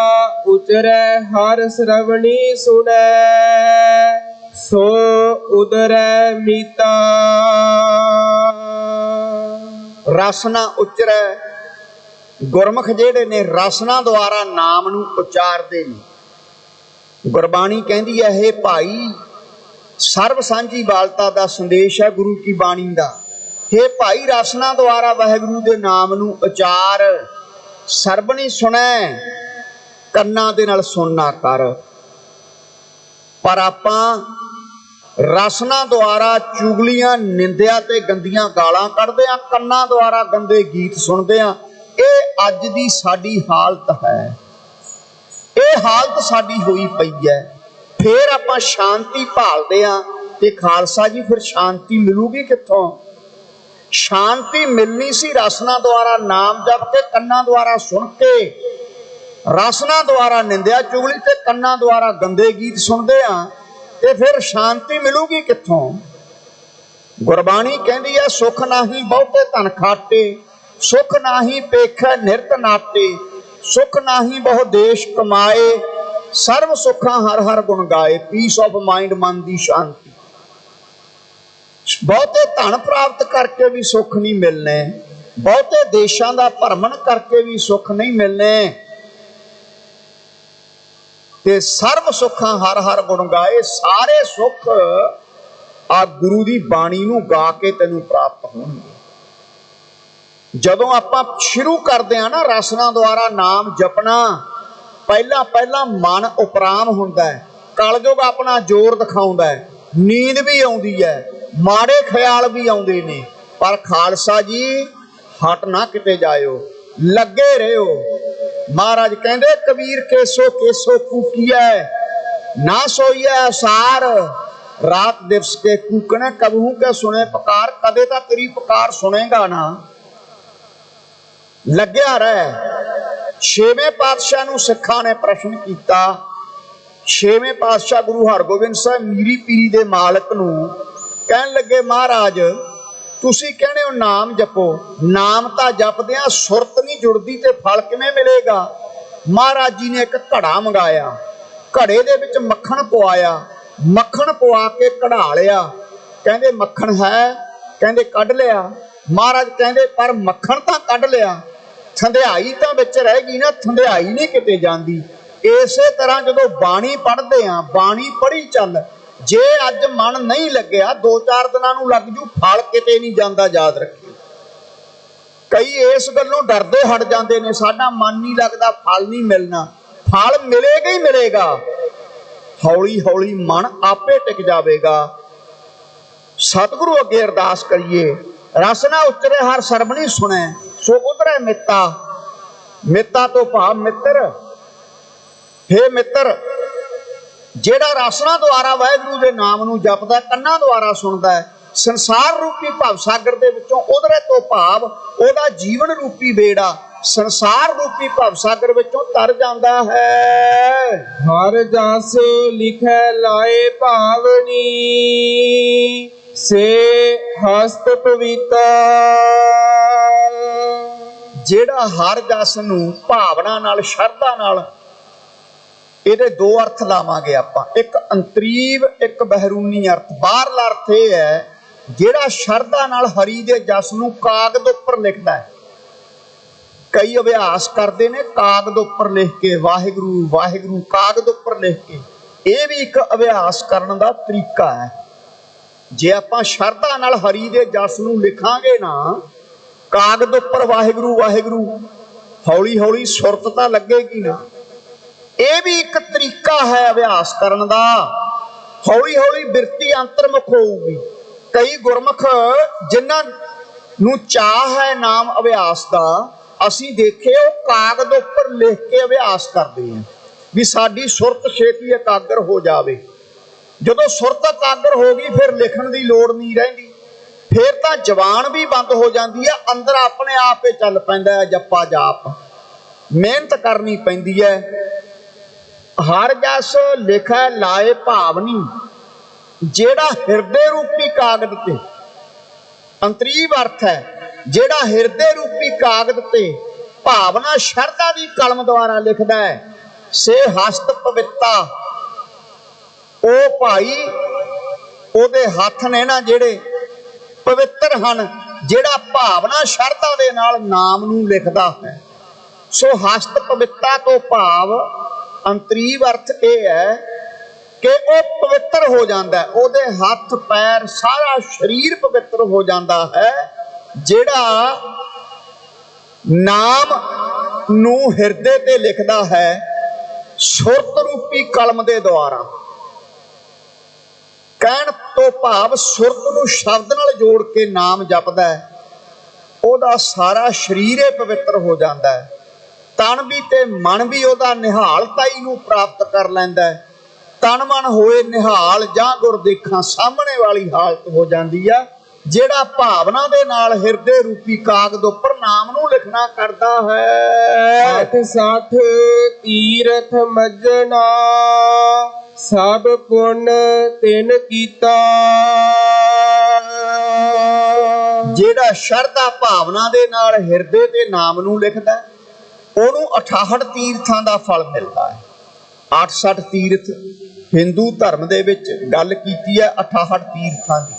ਉਚਰੈ ਹਰ ਸ਼ਰਵਣੀ ਸੁਣੈ, ਸੋ ਉਦਰੈ ਮੀਤਾ। ਰਸਨਾ ਉਚਰੈ, ਗੁਰਮੁਖ ਜਿਹੜੇ ਨੇ ਰਸਨਾ ਦੁਆਰਾ ਨਾਮ ਨੂੰ ਉਚਾਰਦੇ ਨੇ। ਗੁਰਬਾਣੀ ਕਹਿੰਦੀ ਹੈ, ਇਹ ਭਾਈ ਸਰਬ ਸਾਂਝੀ ਬਾਲਤਾ ਦਾ ਸੰਦੇਸ਼ ਹੈ ਗੁਰੂ ਕੀ ਬਾਣੀ ਦਾ। हे ਭਾਈ, ਰਸਨਾ ਦੁਆਰਾ ਵਾਹਿਗੁਰੂ ਦੇ ਨਾਮ ਨੂੰ ਉਚਾਰ। ਸਰਬਣੀ ਸੁਣੈ, ਕੰਨਾਂ ਦੇ ਨਾਲ ਸੁਣਨਾ ਕਰ। ਪਰ ਆਪਾਂ ਰਸਨਾ ਦੁਆਰਾ ਚੁਗਲੀਆਂ, ਨਿੰਦਿਆ ਤੇ ਗੰਦੀਆਂ ਗਾਲਾਂ ਕੱਢਦੇ ਆ, ਕੰਨਾਂ ਦੁਆਰਾ ਗੰਦੇ ਗੀਤ ਸੁਣਦੇ ਆ। ਇਹ ਅੱਜ ਦੀ ਸਾਡੀ ਹਾਲਤ ਹੈ। ਇਹ ਹਾਲਤ ਸਾਡੀ ਹੋਈ ਪਈ ਹੈ। ਫੇਰ ਆਪਾਂ ਸ਼ਾਂਤੀ ਭਾਲਦੇ ਆ ਤੇ ਖਾਲਸਾ ਜੀ ਫਿਰ ਸ਼ਾਂਤੀ ਮਿਲੂਗੀ ਕਿੱਥੋਂ? ਸ਼ਾਂਤੀ ਮਿਲਣੀ ਸੀ ਰਸਨਾ ਦੁਆਰਾ ਨਾਮ ਜਪ ਕੇ, ਕੰਨਾਂ ਦੁਆਰਾ ਸੁਣ ਕੇ। ਰਸਨਾ ਦੁਆਰਾ ਨਿੰਦਿਆ ਚੁਗਲੀ ਤੇ ਕੰਨਾਂ ਦੁਆਰਾ ਗੰਦੇ ਗੀਤ ਸੁਣਦੇ ਆ, ਤੇ ਫਿਰ ਸ਼ਾਂਤੀ ਮਿਲੂਗੀ ਕਿੱਥੋਂ? ਗੁਰਬਾਣੀ ਕਹਿੰਦੀ ਹੈ, ਸੁਖ ਨਾਹੀ ਬਹੁਤੇ ਧਨ ਖਾਟੇ, ਸੁਖ ਨਾਹੀ ਪੇਖੈ ਨਿਰਤ ਨਾਟੇ, ਸੁਖ ਨਾਹੀ ਬਹੁ ਦੇਸ਼ ਕਮਾਏ, ਸਰਬ ਸੁੱਖਾਂ ਹਰ ਹਰ ਗੁਣ ਗਾਏ। ਪੀਸ ਆਫ ਮਾਈਂਡ, ਮਨ ਦੀ ਸ਼ਾਂਤੀ। ਬਹੁਤੇ ਧਨ ਪ੍ਰਾਪਤ ਕਰਕੇ ਵੀ ਸੁੱਖ ਨਹੀਂ ਮਿਲਨੇ, ਬਹੁਤੇ ਦੇਸ਼ਾਂ ਦਾ ਭਰਮਣ ਕਰਕੇ ਵੀ ਸੁੱਖ ਨਹੀਂ ਮਿਲਨੇ, ਤੇ ਸਰਬ ਸੁੱਖਾਂ ਹਰ ਹਰ ਗੁਣ ਗਾਏ। ਸਾਰੇ ਸੁੱਖ ਆ ਗੁਰੂ ਦੀ ਬਾਣੀ ਨੂੰ ਗਾ ਕੇ ਤੈਨੂੰ ਪ੍ਰਾਪਤ ਹੋਣਗੇ। ਜਦੋਂ ਆਪਾਂ ਸ਼ੁਰੂ ਕਰਦੇ ਆ ਨਾ ਰਸਨਾ ਦੁਆਰਾ ਨਾਮ ਜਪਣਾ, ਪਹਿਲਾਂ ਮਨ ਉਪਰਾਮ ਹੁੰਦਾ ਹੈ। ਕਲਯੁਗ ਆਪਣਾ ਜ਼ੋਰ ਦਿਖਾਉਂਦਾ ਹੈ, ਨੀਂਦ ਵੀ ਆਉਂਦੀ ਹੈ, ਮਾੜੇ ਖਿਆਲ ਵੀ ਆਉਂਦੇ ਨੇ, ਪਰ ਖਾਲਸਾ ਜੀ ਹਟ ਨਾ ਕਿਤੇ ਜਾਇਓ, ਲੱਗੇ ਰਹੋ। ਮਹਾਰਾਜ ਕਹਿੰਦੇ, ਕਬੀਰ ਕੇਸੋ ਕੇਸੋ ਕੂਕੀਐ, ਨਾ ਸੋਈਐ ਅਸਾਰ, ਰਾਤ ਦਿਵਸ ਕੇ ਕੂਕਣੇ, ਕਬਹੂ ਕੇ ਸੁਣੇ ਪੁਕਾਰ। ਕਦੇ ਤਾਂ ਤੇਰੀ ਪੁਕਾਰ ਸੁਣੇਗਾ ਨਾ, ਲੱਗਿਆ ਰਹਿ। ਛੇਵੇਂ ਪਾਤਸ਼ਾਹ ਨੂੰ ਸਿੱਖਾਂ ਨੇ ਪ੍ਰਸ਼ਨ ਕੀਤਾ। ਛੇਵੇਂ ਪਾਤਸ਼ਾਹ ਗੁਰੂ ਹਰਗੋਬਿੰਦ ਸਾਹਿਬ ਮੀਰੀ ਪੀਰੀ ਦੇ ਮਾਲਕ ਨੂੰ ਕਹਿਣ ਲੱਗੇ, ਮਹਾਰਾਜ ਤੁਸੀਂ ਕਹਿੰਦੇ ਹੋ ਨਾਮ ਜਪੋ, ਨਾਮ ਤਾਂ ਜਪਦੇ ਆ, ਸੁਰਤ ਨਹੀਂ ਜੁੜਦੀ ਤੇ ਫਲ ਕਿਵੇਂ ਮਿਲੇਗਾ? ਮਹਾਰਾਜ ਜੀ ਨੇ ਇੱਕ ਘੜਾ ਮੰਗਾਇਆ, ਘੜੇ ਦੇ ਵਿੱਚ ਮੱਖਣ ਪਵਾਇਆ, ਮੱਖਣ ਪਵਾ ਕੇ ਕਢਾ ਲਿਆ। ਕਹਿੰਦੇ ਮੱਖਣ ਹੈ, ਕਹਿੰਦੇ ਕੱਢ ਲਿਆ। ਮਹਾਰਾਜ ਕਹਿੰਦੇ ਪਰ ਮੱਖਣ ਤਾਂ ਕੱਢ ਲਿਆ, ਥੰਧਿਆਈ ਤਾਂ ਵਿੱਚ ਰਹਿ ਗਈ ਨਾ, ਥੰਧਿਆਈ ਨਹੀਂ ਕਿਤੇ ਜਾਂਦੀ। ਇਸੇ ਤਰ੍ਹਾਂ ਜਦੋਂ ਬਾਣੀ ਪੜ੍ਹਦੇ ਆ, ਬਾਣੀ ਪੜ੍ਹੀ ਚੱਲ, ਜੇ ਅੱਜ ਮਨ ਨਹੀਂ ਲੱਗਿਆ 2-4 ਦਿਨਾਂ ਨੂੰ ਲੱਗ ਜੂ, ਫਲ ਕਿਤੇ ਨਹੀਂ ਜਾਂਦਾ, ਯਾਦ ਰੱਖੀ। ਕਈ ਇਸ ਗੱਲੋਂ ਡਰਦੇ ਹਟ ਜਾਂਦੇ ਨੇ, ਸਾਡਾ ਮਨ ਨਹੀਂ ਲੱਗਦਾ, ਫਲ ਨਹੀਂ ਮਿਲਣਾ। ਫਲ ਮਿਲੇਗਾ ਹੀ ਮਿਲੇਗਾ, ਹੌਲੀ ਹੌਲੀ ਮਨ ਆਪੇ ਟਿਕ ਜਾਵੇਗਾ। ਸਤਿਗੁਰੂ ਅੱਗੇ ਅਰਦਾਸ ਕਰੀਏ, ਰਸ ਨਾ ਉਚਰੇ ਹਰ ਸਰਬਣੀ ਸੁਣੈ, ਸੋ ਉਧਰੈ ਮਿੱਤਾ। ਮਿੱਤਾ ਤੋਂ ਭਾਵ ਮਿੱਤਰ। ਹੇ ਮਿੱਤਰ, ਜਿਹੜਾ ਰਸਨਾ ਦੁਆਰਾ ਵਾਹਿਗੁਰੂ ਦੇ ਨਾਮ ਨੂੰ ਜਪਦਾ, ਕੰਨਾਂ ਦੁਆਰਾ ਸੁਣਦਾ, ਸੰਸਾਰ ਰੂਪੀ ਭਵ ਸਾਗਰ ਦੇ ਵਿੱਚੋਂ ਉਧਰੇ ਤੋਂ ਭਾਵ ਉਹਦਾ ਜੀਵਨ ਰੂਪੀ ਬੇੜਾ ਸੰਸਾਰ ਰੂਪੀ ਭਵ ਸਾਗਰ ਵਿੱਚੋਂ ਤਰ ਜਾਂਦਾ ਹੈ। ਹਰ ਜਸ ਲਿਖੈ ਲਾਏ ਭਾਵਨੀ, ਸੇ ਹਸਤ ਪਵਿੱਤਰ। ਜਿਹੜਾ ਹਰ ਜਸ ਨੂੰ ਭਾਵਨਾ ਨਾਲ, ਸ਼ਰਧਾ ਨਾਲ, ਇਹਦੇ ਦੋ ਅਰਥ ਲਾਵਾਂਗੇ ਆਪਾਂ, ਇੱਕ ਅੰਤਰੀਵ, ਇੱਕ ਬਹਿਰੂਨੀ ਅਰਥ। ਬਾਹਰਲਾ ਅਰਥ ਇਹ ਹੈ, ਜਿਹੜਾ ਸ਼ਰਧਾ ਨਾਲ ਹਰੀ ਦੇ ਜਸ ਨੂੰ ਕਾਗਜ਼ ਉੱਪਰ ਲਿਖਦਾ ਹੈ। ਕਈ ਅਭਿਆਸ ਕਰਦੇ ਨੇ ਕਾਗਜ਼ ਉੱਪਰ ਲਿਖ ਕੇ, ਵਾਹਿਗੁਰੂ ਵਾਹਿਗੁਰੂ ਕਾਗਜ਼ ਉੱਪਰ ਲਿਖ ਕੇ। ਇਹ ਵੀ ਇੱਕ ਅਭਿਆਸ ਕਰਨ ਦਾ ਤਰੀਕਾ ਹੈ। ਜੇ ਆਪਾਂ ਸ਼ਰਧਾ ਨਾਲ ਹਰੀ ਦੇ ਜਸ ਨੂੰ ਲਿਖਾਂਗੇ ਨਾ ਕਾਗਜ਼ ਉੱਪਰ, ਵਾਹਿਗੁਰੂ ਵਾਹਿਗੁਰੂ, ਹੌਲੀ ਹੌਲੀ ਸੁਰਤ ਤਾਂ ਲੱਗੇਗੀ ਨਾ। ਇਹ ਵੀ ਇੱਕ ਤਰੀਕਾ ਹੈ ਅਭਿਆਸ ਕਰਨ ਦਾ। ਹੌਲੀ ਹੌਲੀ ਬਿਰਤੀ ਅੰਤਰਮੁਖ ਹੋਊਗੀ। ਕਈ ਗੁਰਮੁਖ ਜਿਨ੍ਹਾਂ ਨੂੰ ਚਾਹ ਹੈ ਨਾਮ ਅਭਿਆਸ ਦਾ, ਅਸੀਂ ਦੇਖੇ ਉਹ ਕਾਗਜ਼ ਉੱਪਰ ਲਿਖ ਕੇ ਅਭਿਆਸ ਕਰਦੇ ਆ ਵੀ ਸਾਡੀ ਸੁਰਤ ਛੇਤੀ ਇਕਾਗਰ ਹੋ ਜਾਵੇ। ਜਦੋਂ ਸੁਰਤ ਇਕਾਗਰ ਹੋ ਗਈ ਫਿਰ ਲਿਖਣ ਦੀ ਲੋੜ ਨਹੀਂ ਰਹਿੰਦੀ, ਫਿਰ ਤਾਂ ਜ਼ਬਾਨ ਵੀ ਬੰਦ ਹੋ ਜਾਂਦੀ ਹੈ, ਅੰਦਰ ਆਪਣੇ ਆਪ ਹੀ ਚੱਲ ਪੈਂਦਾ ਹੈ ਜੱਪਾ ਜਾਪ। ਮਿਹਨਤ ਕਰਨੀ ਪੈਂਦੀ ਹੈ। ਹਰ ਜਸ ਲਿਖੈ ਲਾਏ ਭਾਵਨੀ, ਜਿਹੜਾ ਹਿਰਦੇ ਰੂਪੀ ਕਾਗਜ਼ ਤੇ, ਅੰਤਰੀਵ ਅਰਥ ਹੈ, ਜਿਹੜਾ ਹਿਰਦੇ ਰੂਪੀ ਕਾਗਜ਼ ਤੇ ਭਾਵਨਾ ਸ਼ਰਧਾ ਦੀ ਕਲਮ ਦੁਆਰਾ ਲਿਖਦਾ ਹੈ, ਸੇ ਹਸਤ ਪਵਿੱਤਾ। ਉਹ ਭਾਈ, ਉਹਦੇ ਹੱਥ ਨੇ ਨਾ ਜਿਹੜੇ ਪਵਿੱਤਰ ਹਨ, ਜਿਹੜਾ ਭਾਵਨਾ ਸ਼ਰਧਾ ਦੇ ਨਾਲ ਨਾਮ ਨੂੰ ਲਿਖਦਾ ਹੈ। ਸੋ ਹਸਤ ਪਵਿੱਤਾ ਤੋਂ ਭਾਵ ਅੰਤਰੀਵ ਅਰਥ ਇਹ ਹੈ ਕਿ ਉਹ ਪਵਿੱਤਰ ਹੋ ਜਾਂਦਾ ਹੈ, ਉਹਦੇ ਹੱਥ ਪੈਰ ਸਾਰਾ ਸਰੀਰ ਪਵਿੱਤਰ ਹੋ ਜਾਂਦਾ ਹੈ, ਜਿਹੜਾ ਨਾਮ ਨੂੰ ਹਿਰਦੇ ਤੇ ਲਿਖਦਾ ਹੈ ਸੁਰਤ ਰੂਪੀ ਕਲਮ ਦੇ ਦੁਆਰਾ। ਕਹਿਣ ਤੋਂ ਭਾਵ ਸੁਰਤ ਨੂੰ ਸ਼ਬਦ ਨਾਲ ਜੋੜ ਕੇ ਨਾਮ ਜਪਦਾ ਹੈ, ਉਹਦਾ ਸਾਰਾ ਸਰੀਰ ਹੀ ਪਵਿੱਤਰ ਹੋ ਜਾਂਦਾ ਹੈ। ਤਨ ਵੀ ਤੇ ਮਨ ਵੀ ਉਹਦਾ ਨਿਹਾਲਤਾਈ ਨੂੰ ਪ੍ਰਾਪਤ ਕਰ ਲੈਂਦਾ ਹੈ। ਤਨ ਮਨ ਹੋਏ ਨਿਹਾਲ ਜਾਂ ਗੁਰਦੇਖਾਂ ਸਾਹਮਣੇ ਵਾਲੀ ਹਾਲਤ ਹੋ ਜਾਂਦੀ ਆ। ਜਿਹੜਾ ਭਾਵਨਾ ਦੇ ਨਾਲ ਹਿਰਦੇ ਰੂਪੀ ਕਾਗਜ਼ ਉੱਪਰ ਨਾਮ ਨੂੰ ਲਿਖਣਾ ਕਰਦਾ ਹੈ। ਸਤ ਸਠ ਤੀਰਥ ਮੱਜਣਾ, ਸਭ ਪੁੰਨ ਤਿਨ ਕੀਤਾ। ਜਿਹੜਾ ਸ਼ਰਧਾ ਭਾਵਨਾ ਦੇ ਨਾਲ ਹਿਰਦੇ ਤੇ ਨਾਮ ਨੂੰ ਲਿਖਦਾ, ਉਹਨੂੰ 68 ਤੀਰਥਾਂ ਦਾ ਫਲ ਮਿਲਦਾ ਹੈ। 68 ਤੀਰਥ ਹਿੰਦੂ ਧਰਮ ਦੇ ਵਿੱਚ ਗੱਲ ਕੀਤੀ ਹੈ 68 ਤੀਰਥਾਂ ਦੀ।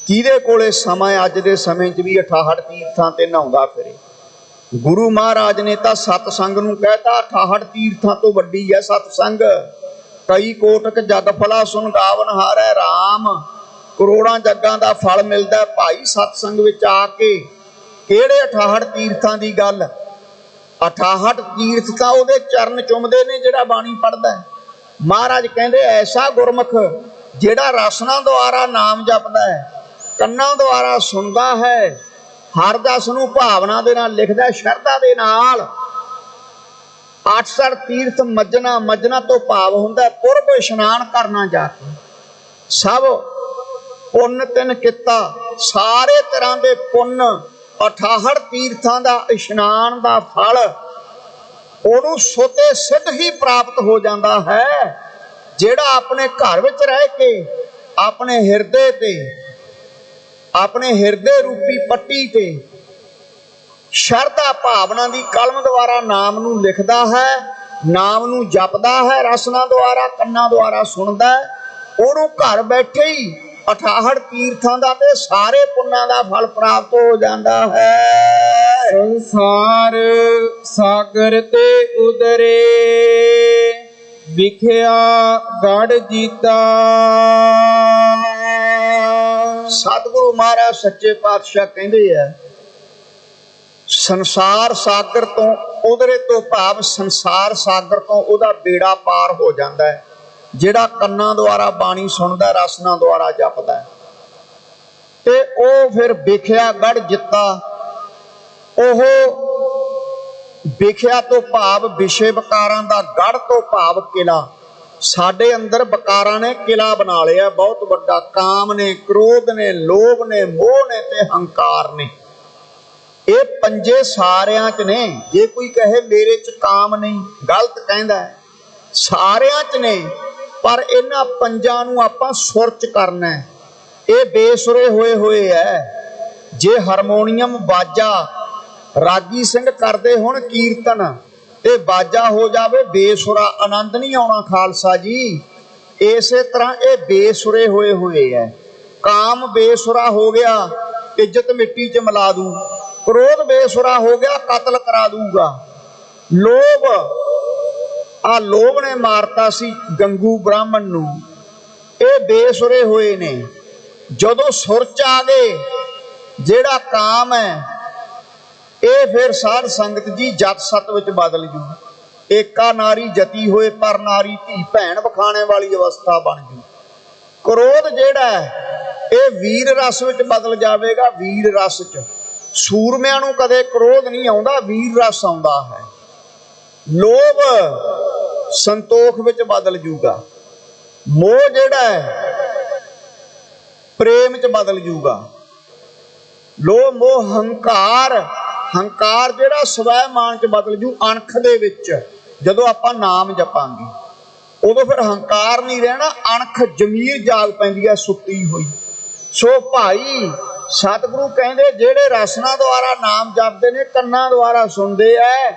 ਕਿਹਦੇ ਕੋਲੇ ਸਮਾਂ ਅੱਜ ਦੇ ਸਮੇਂ 'ਚ ਵੀ 68 ਤੀਰਥਾਂ ਤੇ ਨਹਾਉਂਦਾ ਫਿਰੇ? ਗੁਰੂ ਮਹਾਰਾਜ ਨੇ ਤਾਂ ਸਤਸੰਗ ਨੂੰ ਕਹਿਤਾ 68 ਤੀਰਥਾਂ ਤੋਂ ਵੱਡੀ ਹੈ ਸਤਸੰਗ। ਕਈ ਕੋਟਕ ਜਗ ਫਲਾ ਸੁਨ ਗਾਵਨ ਹਾਰੈ ਰਾਮ, ਕਰੋੜਾਂ ਜੱਗਾਂ ਦਾ ਫਲ ਮਿਲਦਾ ਭਾਈ ਸਤਸੰਗ ਵਿੱਚ ਆ ਕੇ। ਕਿਹੜੇ 68 ਤੀਰਥਾਂ ਦੀ ਗੱਲ? 68 ਤੀਰਥ ਤਾਂ ਉਹਦੇ ਚਰਨ ਚੁੰਮਦੇ ਨੇ ਜਿਹੜਾ ਬਾਣੀ ਪੜ੍ਹਦਾ। ਮਹਾਰਾਜ ਕਹਿੰਦੇ ਐਸਾ ਗੁਰਮੁਖ ਜਿਹੜਾ ਰਸਨਾ ਦੁਆਰਾ ਨਾਮ ਜਪਦਾ ਹੈ, ਕੰਨਾਂ ਦੁਆਰਾ ਸੁਣਦਾ ਹੈ, ਹਰ ਜਸ ਨੂੰ ਭਾਵਨਾ ਦੇ ਨਾਲ ਲਿਖਦਾ, ਸ਼ਰਧਾ ਦੇ ਨਾਲ। 68 ਤੀਰਥ ਮੱਜਣਾ, ਮੱਜਣਾ ਤੋਂ ਭਾਵ ਹੁੰਦਾ ਪੁਰਬ ਇਸ਼ਨਾਨ ਕਰਨਾ ਜਾ ਕੇ। ਸਭ ਪੁੰਨ ਤਿਨ ਕੀਤਾ, ਸਾਰੇ ਤਰ੍ਹਾਂ ਦੇ ਪੁੰਨ 68 ਤੀਰਥਾਂ ਦਾ ਇਸ਼ਨਾਨ ਦਾ ਫਲ ਉਹਨੂੰ ਸੁਤੇ ਸਿੱਧ ਹੀ ਪ੍ਰਾਪਤ ਹੋ ਜਾਂਦਾ ਹੈ। ਜਿਹੜਾ ਆਪਣੇ ਘਰ ਵਿੱਚ ਰਹਿ ਕੇ ਆਪਣੇ ਹਿਰਦੇ ਤੇ, ਆਪਣੇ ਹਿਰਦੇ ਰੂਪੀ ਪੱਟੀ ਤੇ ਸ਼ਰਧਾ ਭਾਵਨਾ ਦੀ ਕਲਮ ਦੁਆਰਾ ਨਾਮ ਨੂੰ ਲਿਖਦਾ ਹੈ, ਨਾਮ ਨੂੰ ਜਪਦਾ ਹੈ, ਰਸਨਾ ਦੁਆਰਾ ਕੰਨਾਂ ਦੁਆਰਾ ਸੁਣਦਾ ਹੈ, ਉਹਨੂੰ ਘਰ ਬੈਠੇ ਹੀ 68 ਤੀਰਥਾਂ ਦਾ ਤੇ ਸਾਰੇ ਪੁੰਨਾਂ ਦਾ ਫਲ ਪ੍ਰਾਪਤ ਹੋ ਜਾਂਦਾ ਹੈ। ਸੰਸਾਰ ਸਾਗਰ ਤੇ ਉਦਰੇ ਵਿਖਿਆ ਗੜ ਜੀਤਾ। ਸਤਿਗੁਰੂ ਮਹਾਰਾਜ ਸੱਚੇ ਪਾਤਸ਼ਾਹ ਕਹਿੰਦੇ ਆ, ਸੰਸਾਰ ਸਾਗਰ ਤੋਂ ਉਧਰੇ ਤੋਂ ਭਾਵ ਸੰਸਾਰ ਸਾਗਰ ਤੋਂ ਉਹਦਾ ਬੇੜਾ ਪਾਰ ਹੋ ਜਾਂਦਾ ਹੈ ਜਿਹੜਾ ਕੰਨਾਂ ਦੁਆਰਾ ਬਾਣੀ ਸੁਣਦਾ, ਰਸਨਾ ਦੁਆਰਾ ਜਪਦਾ ਹੈ। ਤੇ ਉਹ ਫਿਰ ਵਿਖਿਆ ਗੜ ਜਿੱਤਾ। ਉਹ ਵਿਖਿਆ ਤੋਂ ਭਾਵ ਵਿਸ਼ੇ ਵਿਕਾਰਾਂ ਦਾ, ਗੜ ਤੋਂ ਭਾਵ ਕਿਲਾ। ਸਾਡੇ ਅੰਦਰ ਵਿਕਾਰਾਂ ਨੇ ਕਿਲਾ ਬਣਾ ਲਿਆ ਬਹੁਤ ਵੱਡਾ। ਕਾਮ ਨੇ, ਕ੍ਰੋਧ ਨੇ, ਲੋਭ ਨੇ, ਮੋਹ ਨੇ ਤੇ ਹੰਕਾਰ ਨੇ। ਇਹ ਪੰਜੇ ਸਾਰਿਆਂ 'ਚ ਨੇ। ਜੇ ਕੋਈ ਕਹੇ ਮੇਰੇ 'ਚ ਕਾਮ ਨਹੀਂ, ਗਲਤ ਕਹਿੰਦਾ ਹੈ। ਸਾਰਿਆਂ 'ਚ ਨੇ, ਪਰ ਇਹਨਾਂ ਪੰਜਾਂ ਨੂੰ ਆਪਾਂ ਸੁਰ 'ਚ ਕਰਨਾ ਹੈ। ਇਹ ਬੇਸੁਰੇ ਹੋਏ ਹੋਏ ਹੈ। ਜੇ ਹਾਰਮੋਨੀਅਮ ਬਾਜਾ ਰਾਗੀ ਸਿੰਘ ਕਰਦੇ ਹੁਣ ਕੀਰਤਨ ਤੇ ਬਾਜਾ ਹੋ ਜਾਵੇ ਬੇਸੁਰਾ, ਆਨੰਦ ਨਹੀਂ ਆਉਣਾ ਖਾਲਸਾ ਜੀ। ਇਸੇ ਤਰ੍ਹਾਂ ਇਹ ਬੇਸੁਰੇ ਹੋਏ ਹੋਏ ਹੈ। ਕਾਮ ਬੇਸੁਰਾ ਹੋ ਗਿਆ, ਇੱਜ਼ਤ ਮਿੱਟੀ 'ਚ ਮਿਲਾ ਦੂ। ਕ੍ਰੋਧ ਬੇਸੁਰਾ ਹੋ ਗਿਆ, ਕਤਲ ਕਰਾ ਦੂਗਾ। ਲੋਭ, ਆ ਲੋਭ ਨੇ ਮਾਰਤਾ ਸੀ ਗੰਗੂ ਬ੍ਰਾਹਮਣ ਨੂੰ। ਇਹ ਬੇਸੁਰੇ ਹੋਏ ਨੇ। ਜਦੋਂ ਸੁਰ 'ਚ ਆ ਗਏ ਜਿਹੜਾ ਕਾਮ ਹੈ, ਇਹ ਫਿਰ ਸਾਧ ਸੰਗਤ ਜੀ ਜਤ ਸਤ ਵਿੱਚ ਬਦਲ ਜੂ। ਏਕਾ ਨਾਰੀ ਜਤੀ ਹੋਏ ਪਰ ਨਾਰੀ ਧੀ ਭੈਣ ਵਿਖਾਣੇ ਵਾਲੀ ਅਵਸਥਾ ਬਣ ਜੂ। ਕ੍ਰੋਧ ਜਿਹੜਾ ਹੈ ਇਹ ਵੀਰ ਰਸ ਵਿੱਚ ਬਦਲ ਜਾਵੇਗਾ। ਵੀਰ ਰਸ 'ਚ ਸੂਰਮਿਆਂ ਨੂੰ ਕਦੇ ਕ੍ਰੋਧ ਨਹੀਂ ਆਉਂਦਾ, ਵੀਰ ਰਸ ਆਉਂਦਾ ਹੈ। ਲੋਭ ਸੰਤੋਖ ਵਿੱਚ ਬਦਲ ਜੂਗਾ। ਮੋਹ ਜਿਹੜਾ ਹੈ ਪ੍ਰੇਮ 'ਚ ਬਦਲ ਜੂਗਾ। ਲੋਭ ਮੋਹ ਹੰਕਾਰ, ਹੰਕਾਰ ਜਿਹੜਾ ਸਵੈਮਾਨ 'ਚ ਬਦਲ ਜੂ। ਅਣਖ ਦੇ ਵਿੱਚ ਜਦੋਂ ਆਪਾਂ ਨਾਮ ਜਪਾਂਗੇ ਉਦੋਂ ਫਿਰ ਹੰਕਾਰ ਨਹੀਂ ਰਹਿਣਾ, ਅਣਖ ਜ਼ਮੀਰ ਜਾਗ ਪੈਂਦੀ ਹੈ ਸੁੱਤੀ ਹੋਈ। ਸੋ ਭਾਈ ਸਤਿਗੁਰੂ ਕਹਿੰਦੇ ਜਿਹੜੇ ਰਸਨਾ ਦੁਆਰਾ ਨਾਮ ਜਪਦੇ ਨੇ, ਕੰਨਾਂ ਦੁਆਰਾ ਸੁਣਦੇ ਐ,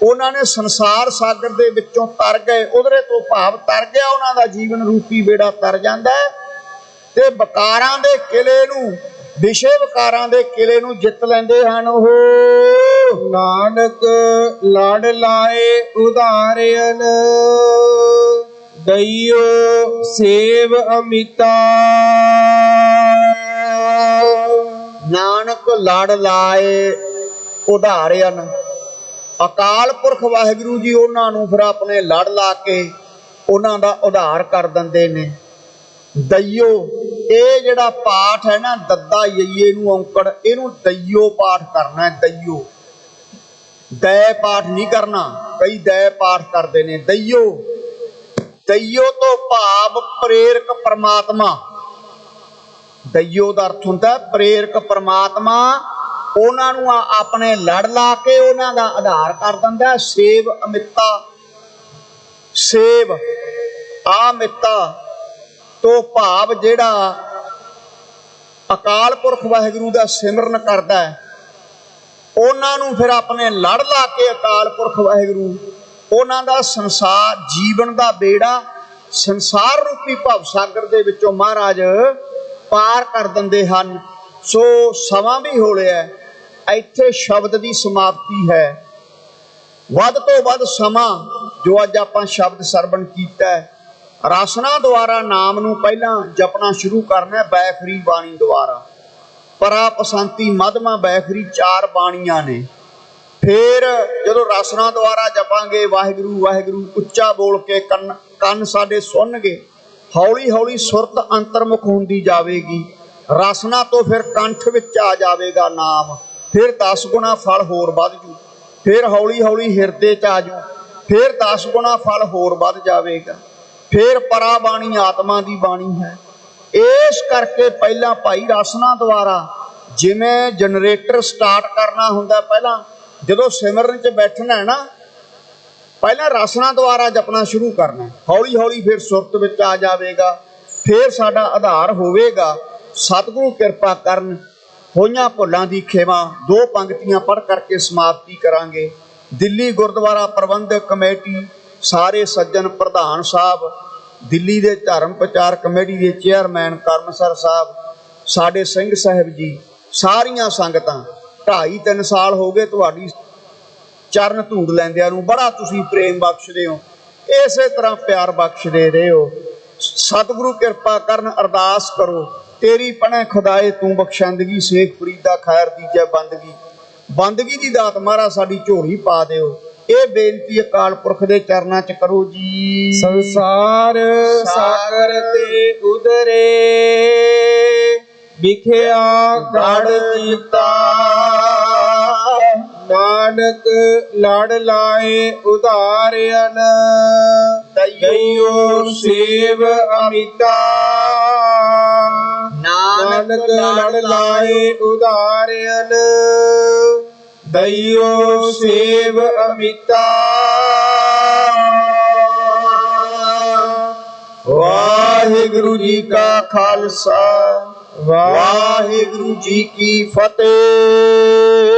ਉਹਨਾਂ ਨੇ ਸੰਸਾਰ ਸਾਗਰ ਦੇ ਵਿੱਚੋਂ ਤਰ ਗਏ। ਉਧਰੇ ਤੋਂ ਭਾਵ ਤਰ ਗਿਆ, ਉਹਨਾਂ ਦਾ ਜੀਵਨ ਰੂਪੀ ਬੇੜਾ ਤਰ ਜਾਂਦਾ ਹੈ ਤੇ ਵਿਕਾਰਾਂ ਦੇ ਕਿਲੇ ਨੂੰ, ਵਿਸ਼ੇ ਵਿਕਾਰਾਂ ਦੇ ਕਿਲੇ ਨੂੰ ਜਿੱਤ ਲੈਂਦੇ ਹਨ। ਉਹ ਨਾਨਕ ਲੜ ਲਾਏ ਉਧਾਰਿਅਨ ਦਈਓ ਸੇਵ ਅਮਿਤਾ। ਨਾਨਕ ਲੜ ਲਾਏ ਉਧਾਰਿਅਨ। ਅਕਾਲ ਪੁਰਖ ਵਾਹਿਗੁਰੂ ਜੀ ਉਹਨਾਂ ਨੂੰ ਫਿਰ ਆਪਣੇ ਲੜ ਲਾ ਕੇ ਉਹਨਾਂ ਦਾ ਉਧਾਰ ਕਰ ਦਿੰਦੇ ਨੇ। ਦਈਓ, ਇਹ ਜਿਹੜਾ ਪਾਠ ਹੈ ਨਾ, ਦੱਦਾ ਯਈਏ ਨੂੰ ਔਂਕੜ, ਇਹਨੂੰ ਦਈਓ ਪਾਠ ਕਰਨਾ ਹੈ। ਦਈਓ, ਦੈ ਪਾਠ ਨਹੀਂ ਕਰਨਾ। ਕਈ ਦੈ ਪਾਠ ਕਰਦੇ ਨੇ। ਦਈਓ, ਦਈਓ ਤੋਂ ਭਾਵ ਪ੍ਰੇਰਕ ਪਰਮਾਤਮਾ। ਦਈਓ ਦਾ ਅਰਥ ਹੁੰਦਾ ਪ੍ਰੇਰਕ ਪਰਮਾਤਮਾ। ਉਹਨਾਂ ਨੂੰ ਆਪਣੇ ਲੜ ਲਾ ਕੇ ਉਹਨਾਂ ਦਾ ਆਧਾਰ ਕਰ ਦਿੰਦਾ। ਸੇਵ ਅਮਿਤਾ, ਸੇਵ ਆਮਿਤਾ ਤੋਂ ਭਾਵ ਜਿਹੜਾ ਅਕਾਲ ਪੁਰਖ ਵਾਹਿਗੁਰੂ ਦਾ ਸਿਮਰਨ ਕਰਦਾ ਹੈ, ਉਹਨਾਂ ਨੂੰ ਫਿਰ ਆਪਣੇ ਲੜ ਲਾ ਕੇ ਅਕਾਲ ਪੁਰਖ ਵਾਹਿਗੁਰੂ ਉਹਨਾਂ ਦਾ ਸੰਸਾਰ ਜੀਵਨ ਦਾ ਬੇੜਾ, ਸੰਸਾਰ ਰੂਪੀ ਭਵ ਸਾਗਰ ਦੇ ਵਿੱਚੋਂ ਮਹਾਰਾਜ ਪਾਰ ਕਰ ਦਿੰਦੇ ਹਨ। ਸੋ ਸਮਾਂ ਵੀ ਹੋ ਲਿਆ, ਇੱਥੇ ਸ਼ਬਦ ਦੀ ਸਮਾਪਤੀ ਹੈ। ਵੱਧ ਤੋਂ ਵੱਧ ਸਮਾਂ ਜੋ ਅੱਜ ਆਪਾਂ ਸ਼ਬਦ ਸਰਵਣ ਕੀਤਾ ਹੈ, ਰਸਨਾ ਦੁਆਰਾ ਨਾਮ ਨੂੰ ਪਹਿਲਾਂ ਜਪਣਾ ਸ਼ੁਰੂ ਕਰਨਾ। ਬੈਖਰੀ ਬਾਣੀ ਦੁਆਰਾ, ਪਰਾ ਪਸੰਤੀ ਮਧਮਾ ਬੈਖਰੀ 4 ਬਾਣੀਆਂ ਨੇ। ਫਿਰ ਜਦੋਂ ਰਸਨਾ ਦੁਆਰਾ ਜਪਾਂਗੇ ਵਾਹਿਗੁਰੂ ਵਾਹਿਗੁਰੂ ਉੱਚਾ ਬੋਲ ਕੇ ਕੰਨ ਸਾਡੇ ਸੁਣਨਗੇ, ਹੌਲੀ ਹੌਲੀ ਸੁਰਤ ਅੰਤਰਮੁਖ ਹੁੰਦੀ ਜਾਵੇਗੀ। ਰਸਨਾ ਤੋਂ ਫਿਰ ਕੰਠ ਵਿੱਚ ਆ ਜਾਵੇਗਾ ਨਾਮ। ਫਿਰ 10 ਗੁਣਾ ਫਲ ਹੋਰ ਵੱਧ ਜੂ। ਫਿਰ ਹੌਲੀ ਹੌਲੀ ਹਿਰਦੇ 'ਚ ਆ ਜੂ। ਫਿਰ 10 ਗੁਣਾ ਫਲ ਹੋਰ ਵੱਧ ਜਾਵੇਗਾ। ਫਿਰ ਪਰਾ ਬਾਣੀ ਆਤਮਾ ਦੀ ਬਾਣੀ ਹੈ। ਇਸ ਕਰਕੇ ਪਹਿਲਾਂ ਭਾਈ ਰਸਨਾ ਦੁਆਰਾ, ਜਿਵੇਂ ਜਨਰੇਟਰ ਸਟਾਰਟ ਕਰਨਾ ਹੁੰਦਾ, ਪਹਿਲਾਂ ਜਦੋਂ ਸਿਮਰਨ 'ਚ ਬੈਠਣਾ ਹੈ ਨਾ, ਪਹਿਲਾਂ ਰਸਨਾ ਦੁਆਰਾ ਜਪਣਾ ਸ਼ੁਰੂ ਕਰਨਾ। ਹੌਲੀ ਹੌਲੀ ਫਿਰ ਸੁਰਤ ਵਿੱਚ ਆ ਜਾਵੇਗਾ। ਫਿਰ ਸਾਡਾ ਆਧਾਰ ਹੋਵੇਗਾ। ਸਤਿਗੁਰੂ ਕਿਰਪਾ ਕਰਨ। ਹੋਈਆਂ ਭੁੱਲਾਂ ਦੀ ਖੇਵਾ 2 ਪੰਕਤੀਆਂ ਪੜ੍ਹ ਕਰਕੇ ਸਮਾਪਤੀ ਕਰਾਂਗੇ। ਦਿੱਲੀ ਗੁਰਦੁਆਰਾ ਪ੍ਰਬੰਧਕ ਕਮੇਟੀ, ਸਾਰੇ ਸੱਜਣ, ਪ੍ਰਧਾਨ ਸਾਹਿਬ, ਦਿੱਲੀ ਦੇ ਧਰਮ ਪ੍ਰਚਾਰ ਕਮੇਟੀ ਦੇ ਚੇਅਰਮੈਨ ਕਰਮਸਰ ਸਾਹਿਬ, ਸਾਡੇ ਸਿੰਘ ਸਾਹਿਬ ਜੀ, ਸਾਰੀਆਂ ਸੰਗਤਾਂ 2.5-3 ਸਾਲ ਹੋ ਗਏ ਤੁਹਾਡੀ ਚਰਨ ਧੂੜ ਲੈਂਦਿਆਂ ਨੂੰ। ਬੜਾ ਤੁਸੀਂ ਪ੍ਰੇਮ ਬਖਸ਼ਦੇ ਹੋ, ਇਸੇ ਤਰ੍ਹਾਂ ਪਿਆਰ ਬਖਸ਼ਦੇ ਰਹੋ। ਸਤਿਗੁਰੂ ਕਿਰਪਾ ਕਰਨ, ਅਰਦਾਸ ਕਰੋ ਤੇਰੀ ਪਣੈ ਖੁਦਾਏ ਤੂੰ ਬਖਸ਼ੰਦਗੀ, ਸ਼ੇਖ ਫਰੀਦਾ ਖੈਰ ਦੀਜੈ ਬੰਦਗੀ। ਬੰਦਗੀ ਦੀ ਦਾਤ ਮਹਾਰਾਜ ਸਾਡੀ ਝੋਲੀ ਪਾ ਦਿਓ। ਇਹ ਬੇਨਤੀ ਅਕਾਲ ਪੁਰਖ ਦੇ ਚਰਨਾਂ 'ਚ ਕਰੋ ਜੀ। ਸੰਸਾਰ ਸਾਗਰ ਤੇ ਉਦਰੇ, ਵਿਖਿਆ ਗੜ ਕੀਤਾ। ਨਾਨਕ ਲੜ ਲਾਏ ਉਧਾਰਿਅਨ, ਦਈਓ ਸੇਵ ਅਮਿਤਾ। ਨਾਨਕ ਲੜ ਲਾਏ ਉਧਾਰਿਅਨ, ਦਈਓ ਸੇਵ ਅਮਿਤਾ। ਵਾਹਿਗੁਰੂ ਜੀ ਕਾ ਖਾਲਸਾ, ਵਾਹਿਗੁਰੂ ਜੀ ਕੀ ਫਤਿਹ।